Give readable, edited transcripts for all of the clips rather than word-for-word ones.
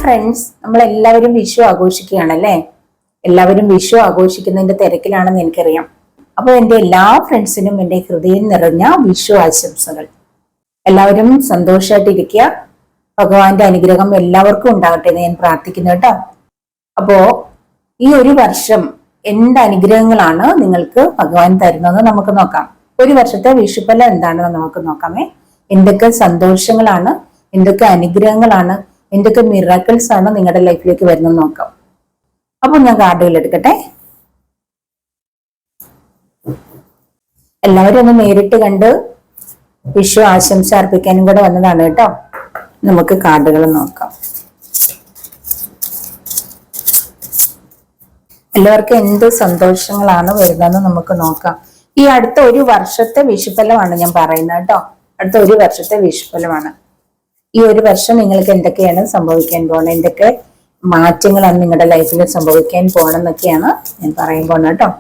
Friends, നമ്മളെല്ലാവരും വിഷു ആഘോഷിക്കുകയാണല്ലേ. എല്ലാവരും വിഷു ആഘോഷിക്കുന്നതിന്റെ തിരക്കിലാണെന്ന് എനിക്കറിയാം. അപ്പോൾ എൻ്റെ എല്ലാ ഫ്രണ്ട്സിനും എൻ്റെ ഹൃദയം നിറഞ്ഞ വിഷു ആശംസകൾ. എല്ലാവരും സന്തോഷമായിട്ടിരിക്കുക. ഭഗവാന്റെ അനുഗ്രഹം എല്ലാവർക്കും ഉണ്ടാകട്ടെ എന്ന് ഞാൻ പ്രാർത്ഥിക്കുന്നു കേട്ടോ. അപ്പോ ഈ ഒരു വർഷം എന്ത് അനുഗ്രഹങ്ങളാണ് നിങ്ങൾക്ക് ഭഗവാൻ തരുന്നതെന്ന് നമുക്ക് നോക്കാം. ഒരു വർഷത്തെ വിഷുഫലം എന്താണെന്ന് നമുക്ക് നോക്കാമേ. എന്തൊക്കെ സന്തോഷങ്ങളാണ്, എന്തൊക്കെ അനുഗ്രഹങ്ങളാണ്, എന്തൊക്കെ മിറാക്കിൾസ് ആണ് നിങ്ങളുടെ ലൈഫിലേക്ക് വരുന്നത് നോക്കാം. അപ്പൊ ഞാൻ കാർഡുകൾ എടുക്കട്ടെ. എല്ലാവരും ഒന്ന് നേരിട്ട് കണ്ട് വിഷു ആശംസ അർപ്പിക്കാനും കൂടെ വന്നതാണ് കേട്ടോ. നമുക്ക് കാർഡുകൾ നോക്കാം. എല്ലാവർക്കും എന്ത് സന്തോഷങ്ങളാണ് വരുന്നതെന്ന് നമുക്ക് നോക്കാം. ഈ അടുത്ത ഒരു വർഷത്തെ വിഷുഫലമാണ് ഞാൻ പറയുന്നത് കേട്ടോ. അടുത്ത ഒരു വർഷത്തെ വിഷുഫലമാണ്. ഈ ഒരു വർഷം നിങ്ങൾക്ക് എന്തൊക്കെയാണ് സംഭവിക്കാൻ പോകുന്നത്, എന്തൊക്കെ മാറ്റങ്ങളാണ് നിങ്ങളുടെ ലൈഫിൽ സംഭവിക്കാൻ പോകണമെന്നൊക്കെയാണ് ഞാൻ പറയാൻ പോകുന്നത് കേട്ടോ.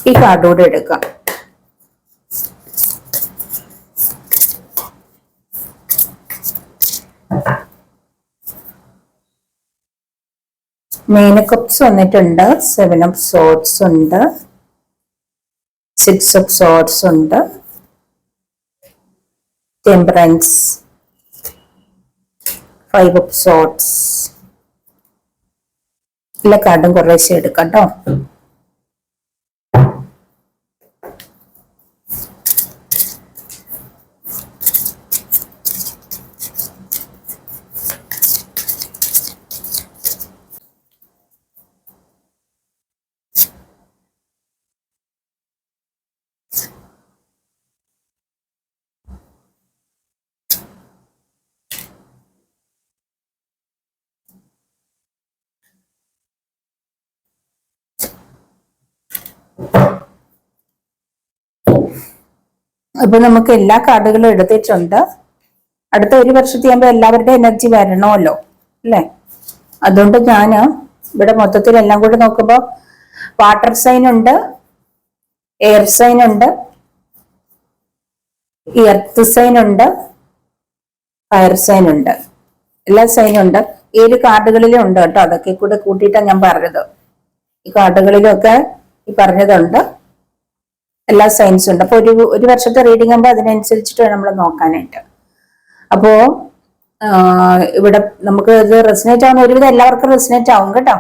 ഈ കാർഡോടെ എടുക്കാം. മെയിൻ കപ്സ് വന്നിട്ടുണ്ട്, 7 ഓഫ് സോർഡ്സ് ഉണ്ട്, 6 ഓഫ് സോർഡ്സ് ഉണ്ട്, ടെമ്പറൻസ്, 5 ഓഫ് സോർഡ്സ്. എല്ലാ കാർഡും കുറേശ്ശെ എടുക്കാം കേട്ടോ. അപ്പൊ നമുക്ക് എല്ലാ കാർഡുകളും എടുത്തിട്ടുണ്ട്. അടുത്ത ഒരു വർഷത്തെയാകുമ്പോൾ എല്ലാവരുടെ എനർജി വരണമല്ലോ അല്ലേ. അതുകൊണ്ട് ഞാൻ ഇവിടെ മൊത്തത്തിൽ എല്ലാം കൂടി നോക്കുമ്പോൾ വാട്ടർ സൈൻ ഉണ്ട്, എയർ സൈൻ ഉണ്ട്, എർത്ത് സൈൻ ഉണ്ട്, ഫയർ സൈൻ ഉണ്ട്. എല്ലാ സൈനും ഉണ്ട്. 7 കാർഡുകളിലും ഉണ്ട് കേട്ടോ. അതൊക്കെ കൂടെ കൂട്ടിയിട്ടാണ് ഞാൻ പറഞ്ഞത്. ഈ കാർഡുകളിലൊക്കെ ഈ പറഞ്ഞതുണ്ട്, എല്ലാ സയൻസും ഉണ്ട്. അപ്പൊ ഒരു വർഷത്തെ റീഡിംഗ് ആകുമ്പോൾ അതിനനുസരിച്ചിട്ട് വേണം നമ്മൾ നോക്കാനായിട്ട്. അപ്പോ ഇവിടെ നമുക്ക് ഇത് റെസിനേറ്റ് ആവുന്ന ഒരുവിധം എല്ലാവർക്കും റെസിനേറ്റ് ആവും കേട്ടോ.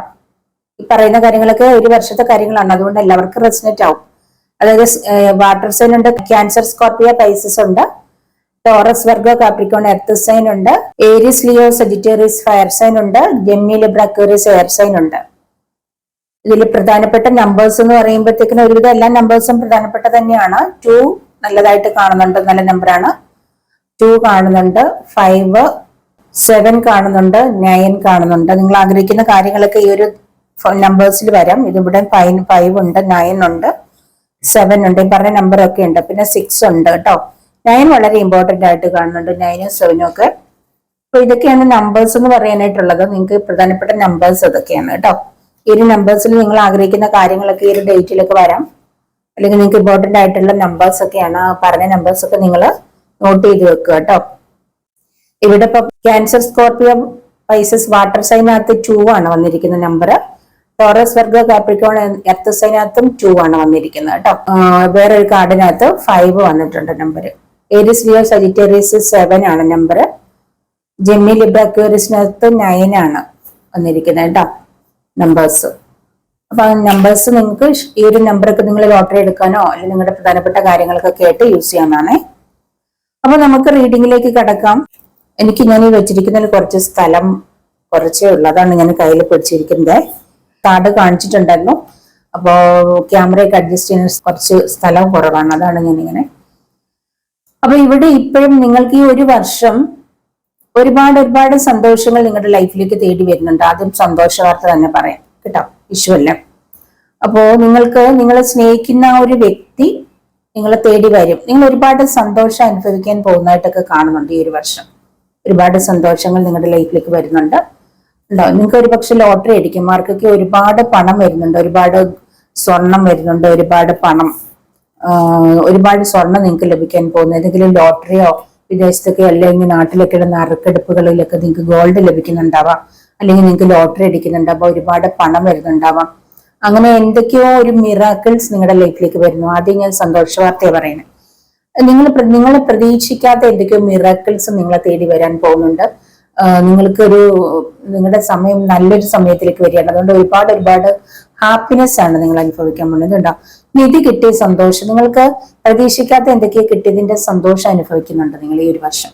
ഈ പറയുന്ന കാര്യങ്ങളൊക്കെ ഒരു വർഷത്തെ കാര്യങ്ങളാണ്, അതുകൊണ്ട് എല്ലാവർക്കും റെസിനേറ്റ് ആവും. അതായത് വാട്ടർ സൈൻ ഉണ്ട്, ക്യാൻസർ, സ്കോർപ്പിയോ, പൈസസ് ഉണ്ട്, Taurus, Virgo, Capricorn, earth sign ഉണ്ട്, Aries, Leo, Sagittarius, fire sign ഉണ്ട്, Gemini, Libra, Aquarius, air sign ഉണ്ട്. ഇതിൽ പ്രധാനപ്പെട്ട നമ്പേഴ്സ് എന്ന് പറയുമ്പോഴത്തേക്കിനും ഒരുവിധം എല്ലാ നമ്പേഴ്സും പ്രധാനപ്പെട്ട തന്നെയാണ്. 2 നല്ലതായിട്ട് കാണുന്നുണ്ട്, നല്ല നമ്പറാണ്. 2 കാണുന്നുണ്ട്, 5, 7 കാണുന്നുണ്ട്, 9 കാണുന്നുണ്ട്. നിങ്ങൾ ആഗ്രഹിക്കുന്ന കാര്യങ്ങളൊക്കെ ഈ ഒരു നമ്പേഴ്സിൽ വരാം. ഇതിവിടെ 5 ഉണ്ട്, 9 ഉണ്ട്, 7 ഉണ്ട്, ഈ പറഞ്ഞ നമ്പറൊക്കെ ഉണ്ട്. പിന്നെ 6 ഉണ്ട് കേട്ടോ. 9 വളരെ ഇമ്പോർട്ടന്റ് ആയിട്ട് കാണുന്നുണ്ട്, 9ഉം 7ഉം ഒക്കെ. അപ്പൊ ഇതൊക്കെയാണ് നമ്പേഴ്സ് എന്ന് പറയാനായിട്ടുള്ളത്. നിങ്ങൾക്ക് പ്രധാനപ്പെട്ട നമ്പേഴ്സ് അതൊക്കെയാണ് കേട്ടോ. ഈ ഒരു നമ്പേഴ്സിൽ നിങ്ങൾ ആഗ്രഹിക്കുന്ന കാര്യങ്ങളൊക്കെ ഈ ഒരു ഡേറ്റിലൊക്കെ വരാം. അല്ലെങ്കിൽ നിങ്ങൾക്ക് ഇമ്പോർട്ടന്റ് ആയിട്ടുള്ള നമ്പേഴ്സ് ഒക്കെയാണ്. പറഞ്ഞ നമ്പേഴ്സ് ഒക്കെ നിങ്ങൾ നോട്ട് ചെയ്ത് വെക്കുക കേട്ടോ. ഇവിടെ ഇപ്പൊ ക്യാൻസർ, സ്കോർപ്പിയോ, പൈസസ്, വാട്ടർ സൈനകത്ത് 2 ആണ് വന്നിരിക്കുന്ന number. Taurus, Virgo, Capricorn, earth സൈനകത്തും 2 ആണ് വന്നിരിക്കുന്നത് കേട്ടോ. വേറൊരു കാർഡിനകത്ത് 5 വന്നിട്ടുണ്ട് നമ്പർ. ഏരീസ്, ലിയോ, സജിറ്റേറിയസ് 7 ആണ് നമ്പർ. ജെമിനി, ലിബ്ര, അക്വേറിയസിനകത്ത് 9 ആണ് വന്നിരിക്കുന്നത് കേട്ടോ നമ്പേഴ്സ്. അപ്പൊ ആ നമ്പേഴ്സ് നിങ്ങൾക്ക് ഈ ഒരു നമ്പറൊക്കെ നിങ്ങൾ ലോട്ടറി എടുക്കാനോ അല്ലെങ്കിൽ നിങ്ങളുടെ പ്രധാനപ്പെട്ട കാര്യങ്ങളൊക്കെ കേട്ട് യൂസ് ചെയ്യാനാണേ. അപ്പൊ നമുക്ക് റീഡിങ്ങിലേക്ക് കടക്കാം. ഞാൻ ഈ വെച്ചിരിക്കുന്നതിൽ കുറച്ച് സ്ഥലം കുറച്ചേ ഉള്ളൂ, അതാണ് ഞാൻ കയ്യിൽ പിടിച്ചിരിക്കുന്നത്. കാർഡ് കാണിച്ചിട്ടുണ്ടായിരുന്നു. അപ്പോ ക്യാമറയൊക്കെ അഡ്ജസ്റ്റ് ചെയ്യുന്ന കുറച്ച് സ്ഥലം കുറവാണ്, അതാണ് ഞാനിങ്ങനെ. അപ്പൊ ഇവിടെ ഇപ്പോഴും നിങ്ങൾക്ക് ഈ ഒരു വർഷം ഒരുപാട് സന്തോഷങ്ങൾ നിങ്ങളുടെ ലൈഫിലേക്ക് തേടി വരുന്നുണ്ട്. ആദ്യം സന്തോഷ വാർത്ത തന്നെ പറയാം കേട്ടോ. വിഷുവല്ലേ, അപ്പോ നിങ്ങൾക്ക് നിങ്ങളെ സ്നേഹിക്കുന്ന ആ ഒരു വ്യക്തി നിങ്ങളെ തേടി വരും. നിങ്ങൾ ഒരുപാട് സന്തോഷം അനുഭവിക്കാൻ പോകുന്നതായിട്ടൊക്കെ കാണുന്നുണ്ട് ഈ ഒരു വർഷം. ഒരുപാട് സന്തോഷങ്ങൾ നിങ്ങളുടെ ലൈഫിലേക്ക് വരുന്നുണ്ട്. ഉണ്ടോ? നിങ്ങൾക്ക് ഒരു പക്ഷെ ലോട്ടറി അടിക്കുമാർക്കൊക്കെ ഒരുപാട് പണം വരുന്നുണ്ട്, ഒരുപാട് സ്വർണം വരുന്നുണ്ട്, ഒരുപാട് പണം, ഒരുപാട് സ്വർണം നിങ്ങൾക്ക് ലഭിക്കാൻ പോകുന്നു. ഏതെങ്കിലും ലോട്ടറിയോ വിദേശത്തൊക്കെ അല്ലെങ്കിൽ നാട്ടിലൊക്കെയുള്ള നറുക്കെടുപ്പുകളിലൊക്കെ നിങ്ങൾക്ക് ഗോൾഡ് ലഭിക്കുന്നുണ്ടാവാം, അല്ലെങ്കിൽ നിങ്ങൾക്ക് ലോട്ടറി അടിക്കുന്നുണ്ടാവാം, ഒരുപാട് പണം വരുന്നുണ്ടാവാം. അങ്ങനെ എന്തൊക്കെയോ ഒരു മിറാക്കിൾസ് നിങ്ങളുടെ ലൈഫിലേക്ക് വരുന്നു. ആദ്യം ഞാൻ സന്തോഷ വാർത്തയാണ് പറയുന്നത്. നിങ്ങൾ പ്രതീക്ഷിക്കാത്ത എന്തൊക്കെയോ മിറാക്കിൾസ് നിങ്ങളെ തേടി വരാൻ പോകുന്നുണ്ട്. നിങ്ങൾക്കൊരു നിങ്ങളുടെ സമയം നല്ലൊരു സമയത്തിലേക്ക് വരികയാണ്. അതുകൊണ്ട് ഒരുപാട് ഹാപ്പിനെസ് ആണ് നിങ്ങൾ അനുഭവിക്കാൻ പോകുന്നത്. ഉണ്ടോ? നിധി കിട്ടിയ സന്തോഷം, നിങ്ങൾക്ക് പ്രതീക്ഷിക്കാത്ത എന്തൊക്കെയോ കിട്ടിയതിന്റെ സന്തോഷം അനുഭവിക്കുന്നുണ്ട് നിങ്ങൾ ഈ ഒരു വർഷം.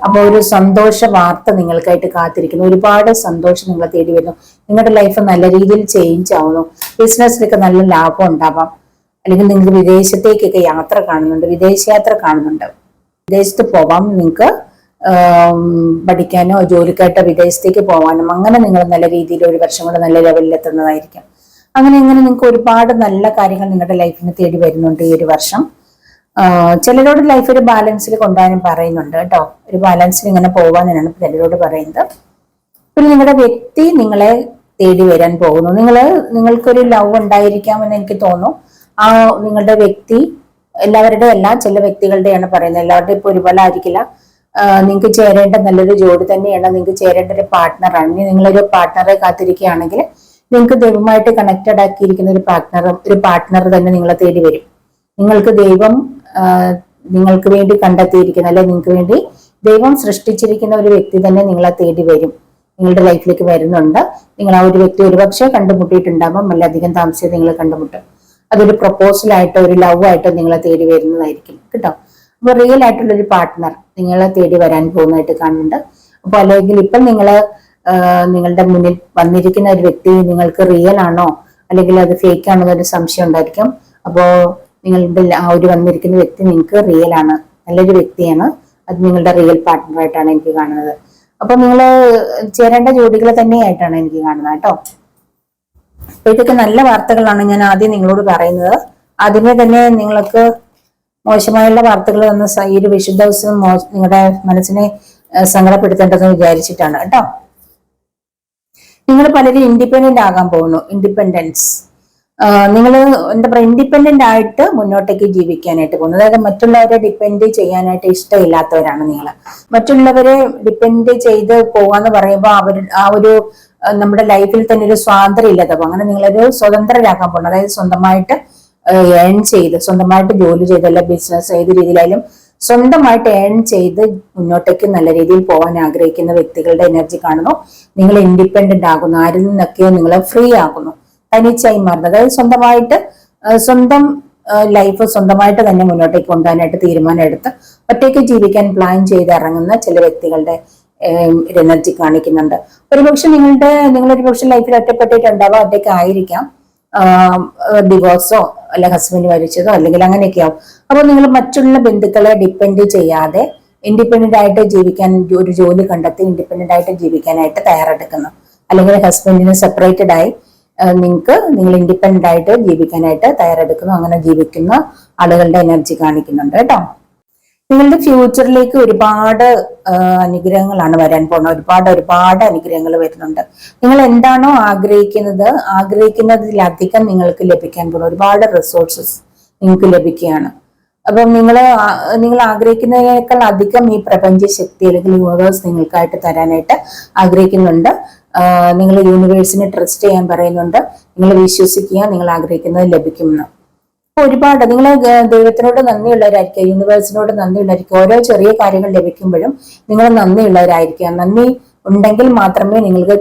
അപ്പൊ ഒരു സന്തോഷ വാർത്ത നിങ്ങൾക്കായിട്ട് കാത്തിരിക്കുന്നു. ഒരുപാട് സന്തോഷം നിങ്ങളെ തേടി വരുന്നു. നിങ്ങളുടെ ലൈഫ് നല്ല രീതിയിൽ ചേഞ്ച് ആവുന്നു. ബിസിനസ്സിലൊക്കെ നല്ല ലാഭം ഉണ്ടാവാം. അല്ലെങ്കിൽ നിങ്ങൾക്ക് വിദേശത്തേക്കൊക്കെ യാത്ര കാണുന്നുണ്ട്, വിദേശയാത്ര കാണുന്നുണ്ട്. വിദേശത്ത് പോവാം, നിങ്ങൾക്ക് പഠിക്കാനോ ജോലിക്കായിട്ടോ വിദേശത്തേക്ക് പോകാനും അങ്ങനെ നിങ്ങൾ നല്ല രീതിയിൽ ഒരു വർഷം കൊണ്ട് നല്ല ലെവലിൽ എത്തുന്നതായിരിക്കും. അങ്ങനെ നിങ്ങൾക്ക് ഒരുപാട് നല്ല കാര്യങ്ങൾ നിങ്ങളുടെ ലൈഫിന് തേടി വരുന്നുണ്ട് ഈ ഒരു വർഷം. ചിലരോട് ലൈഫ് ഒരു ബാലൻസിൽ കൊണ്ടുപോകാനും പറയുന്നുണ്ട് കേട്ടോ. ഒരു ബാലൻസിൽ ഇങ്ങനെ പോകാനാണ് ചിലരോട് പറയുന്നത്. പിന്നെ നിങ്ങളുടെ വ്യക്തി നിങ്ങളെ തേടി വരാൻ പോകുന്നു. നിങ്ങൾക്കൊരു ലവ് ഉണ്ടായിരിക്കാമെന്ന് എനിക്ക് തോന്നുന്നു. ആ നിങ്ങളുടെ വ്യക്തി എല്ലാവരുടെയും അല്ല, ചില വ്യക്തികളുടെയാണ് പറയുന്നത്. എല്ലാവരുടെയും ഇപ്പൊ ഒരുപോലെ ആയിരിക്കില്ല. നിങ്ങൾക്ക് ചേരേണ്ട നല്ലൊരു ജോഡി തന്നെയാണ്, നിങ്ങൾക്ക് ചേരേണ്ട ഒരു പാർട്ട്ണറാണ്. ഇനി നിങ്ങളൊരു പാർട്ട്ണറെ കാത്തിരിക്കുകയാണെങ്കിൽ നിങ്ങൾക്ക് ദൈവമായിട്ട് കണക്റ്റഡ് ആക്കിയിരിക്കുന്ന ഒരു പാർട്ട്ണർ തന്നെ നിങ്ങളെ തേടി വരും. നിങ്ങൾക്ക് ദൈവം നിങ്ങൾക്ക് വേണ്ടി കണ്ടെത്തിയിരിക്കുന്ന, അല്ലെ നിങ്ങൾക്ക് വേണ്ടി ദൈവം സൃഷ്ടിച്ചിരിക്കുന്ന ഒരു വ്യക്തി തന്നെ നിങ്ങളെ തേടി വരും, നിങ്ങളുടെ ലൈഫിലേക്ക് വരുന്നുണ്ട്. നിങ്ങൾ ആ ഒരു വ്യക്തി ഒരുപക്ഷെ കണ്ടുമുട്ടിയിട്ടുണ്ടാകും, അല്ല അധികം താമസിച്ച് നിങ്ങൾ കണ്ടുമുട്ടും. അതൊരു പ്രപ്പോസലായിട്ടോ ഒരു ലവ് ആയിട്ടോ നിങ്ങളെ തേടി വരുന്നതായിരിക്കും കേട്ടോ. അപ്പൊ റിയൽ ആയിട്ടുള്ള ഒരു പാർട്ട്ണർ നിങ്ങളെ തേടി വരാൻ പോകുന്നതായിട്ട് കാണുന്നുണ്ട്. അപ്പൊ അല്ലെങ്കിൽ ഇപ്പം നിങ്ങളുടെ മുന്നിൽ വന്നിരിക്കുന്ന ഒരു വ്യക്തി നിങ്ങൾക്ക് റിയൽ ആണോ അല്ലെങ്കിൽ അത് ഫേക്ക് ആണോ എന്നൊരു സംശയം ഉണ്ടായിരിക്കും. അപ്പോ നിങ്ങളുടെ ആ ഒരു വന്നിരിക്കുന്ന വ്യക്തി നിങ്ങൾക്ക് റിയൽ ആണ്, നല്ലൊരു വ്യക്തിയാണ്. അത് നിങ്ങളുടെ റിയൽ പാർട്ട്ണറായിട്ടാണ് എനിക്ക് കാണുന്നത്. അപ്പൊ നിങ്ങൾ ചേരേണ്ട ജോഡികളെ തന്നെയായിട്ടാണ് എനിക്ക് കാണുന്നത് കേട്ടോ. അപ്പൊ ഇതൊക്കെ നല്ല വാർത്തകളാണ് ഞാൻ ആദ്യം നിങ്ങളോട് പറയുന്നത്. ആദ്യമേ തന്നെ നിങ്ങൾക്ക് മോശമായുള്ള വാർത്തകൾ തന്ന ഈ ഒരു വിശുദ്ധ ദിവസം നിങ്ങളുടെ മനസ്സിനെ സങ്കടപ്പെടുത്തേണ്ടതെന്ന് വിചാരിച്ചിട്ടാണ് കേട്ടോ. നിങ്ങൾ പലരും ഇൻഡിപെൻഡന്റ് ആകാൻ പോകുന്നു. ഇൻഡിപെൻഡൻസ്, നിങ്ങൾ എന്താ പറയുക, ഇൻഡിപെൻഡന്റ് ആയിട്ട് മുന്നോട്ടേക്ക് ജീവിക്കാനായിട്ട് പോകുന്നു. അതായത് മറ്റുള്ളവരെ ഡിപ്പെൻഡ് ചെയ്യാനായിട്ട് ഇഷ്ടമില്ലാത്തവരാണ് നിങ്ങൾ. മറ്റുള്ളവരെ ഡിപ്പെൻഡ് ചെയ്ത് പോവാന്ന് പറയുമ്പോൾ ആ ഒരു നമ്മുടെ ലൈഫിൽ തന്നെ ഒരു സ്വാതന്ത്ര്യം ഇല്ലാത്തപ്പോൾ അങ്ങനെ നിങ്ങളൊരു സ്വതന്ത്രരാക്കാൻ പോകണം. അതായത് സ്വന്തമായിട്ട് ഏൺ ചെയ്ത്, സ്വന്തമായിട്ട് ജോലി ചെയ്ത്, അല്ല ബിസിനസ് ഏത് രീതിയിലായാലും സ്വന്തമായിട്ട് ഏൺ ചെയ്ത് മുന്നോട്ടേക്ക് നല്ല രീതിയിൽ പോകാൻ ആഗ്രഹിക്കുന്ന വ്യക്തികളുടെ എനർജി കാണുന്നു. നിങ്ങൾ ഇൻഡിപെൻഡന്റ് ആകുന്നു, ആരിൽ നിന്നൊക്കെയോ നിങ്ങൾ ഫ്രീ ആകുന്നു, തനിച്ചായി മാറുന്നു. അതായത് സ്വന്തം ലൈഫ് സ്വന്തമായിട്ട് തന്നെ മുന്നോട്ടേക്ക് കൊണ്ടുപോകാനായിട്ട് തീരുമാനം എടുത്ത് ഒറ്റയ്ക്ക് ജീവിക്കാൻ പ്ലാൻ ചെയ്ത് ഇറങ്ങുന്ന ചില വ്യക്തികളുടെ എനർജി കാണിക്കുന്നുണ്ട്. നിങ്ങളൊരു പക്ഷെ ലൈഫിൽ ഒറ്റപ്പെട്ടിട്ടുണ്ടാവാം, ഒറ്റയ്ക്ക് ആയിരിക്കാം, ഡിവോഴ്സോ അല്ലെ ഹസ്ബൻഡ് മരിച്ചതോ അല്ലെങ്കിൽ അങ്ങനെയൊക്കെ ആവും. അപ്പൊ നിങ്ങൾ മറ്റുള്ള ബന്ധുക്കളെ ഡിപ്പെൻഡ് ചെയ്യാതെ ഇൻഡിപെൻഡന്റ് ആയിട്ട് ജീവിക്കാൻ ഒരു ജോലി കണ്ടെത്തി ഇൻഡിപെൻഡന്റ് ആയിട്ട് ജീവിക്കാനായിട്ട് തയ്യാറെടുക്കുന്നു. അല്ലെങ്കിൽ ഹസ്ബൻഡിന് സെപ്പറേറ്റഡ് ആയി നിങ്ങൾ ഇൻഡിപെൻഡന്റ് ആയിട്ട് ജീവിക്കാനായിട്ട് തയ്യാറെടുക്കുന്നു. അങ്ങനെ ജീവിക്കുന്ന ആളുകളുടെ എനർജി കാണിക്കുന്നുണ്ട് കേട്ടോ. നിങ്ങളുടെ ഫ്യൂച്ചറിലേക്ക് ഒരുപാട് അനുഗ്രഹങ്ങളാണ് വരാൻ പോകുന്നത്. ഒരുപാട് അനുഗ്രഹങ്ങൾ വരുന്നുണ്ട്. നിങ്ങൾ എന്താണോ ആഗ്രഹിക്കുന്നതിലധികം നിങ്ങൾക്ക് ലഭിക്കാൻ പോകുന്ന ഒരുപാട് റിസോഴ്സസ് നിങ്ങൾക്ക് ലഭിക്കുകയാണ്. അപ്പം നിങ്ങൾ ആഗ്രഹിക്കുന്നതിനേക്കാൾ അധികം ഈ പ്രപഞ്ച ശക്തി അല്ലെങ്കിൽ യൂണിവേഴ്സ് നിങ്ങൾക്കായിട്ട് തരാനായിട്ട് ആഗ്രഹിക്കുന്നുണ്ട്. നിങ്ങൾ യൂണിവേഴ്സിനെ ട്രസ്റ്റ് ചെയ്യാൻ പറയുന്നുണ്ട്. നിങ്ങൾ വിശ്വസിക്കുക, നിങ്ങൾ ആഗ്രഹിക്കുന്നത് ലഭിക്കുമെന്ന്. ഒരുപാട് നിങ്ങൾ ദൈവത്തിനോട് നന്ദിയുള്ളവരായിരിക്കുക, യൂണിവേഴ്സിനോട് നന്ദിയുള്ളവരായിരിക്കുക. ഓരോ ചെറിയ കാര്യങ്ങൾ ലഭിക്കുമ്പോഴും നിങ്ങൾ നന്ദിയുള്ളവരായിരിക്കുക. നന്ദി ഉണ്ടെങ്കിൽ മാത്രമേ നിങ്ങൾക്ക്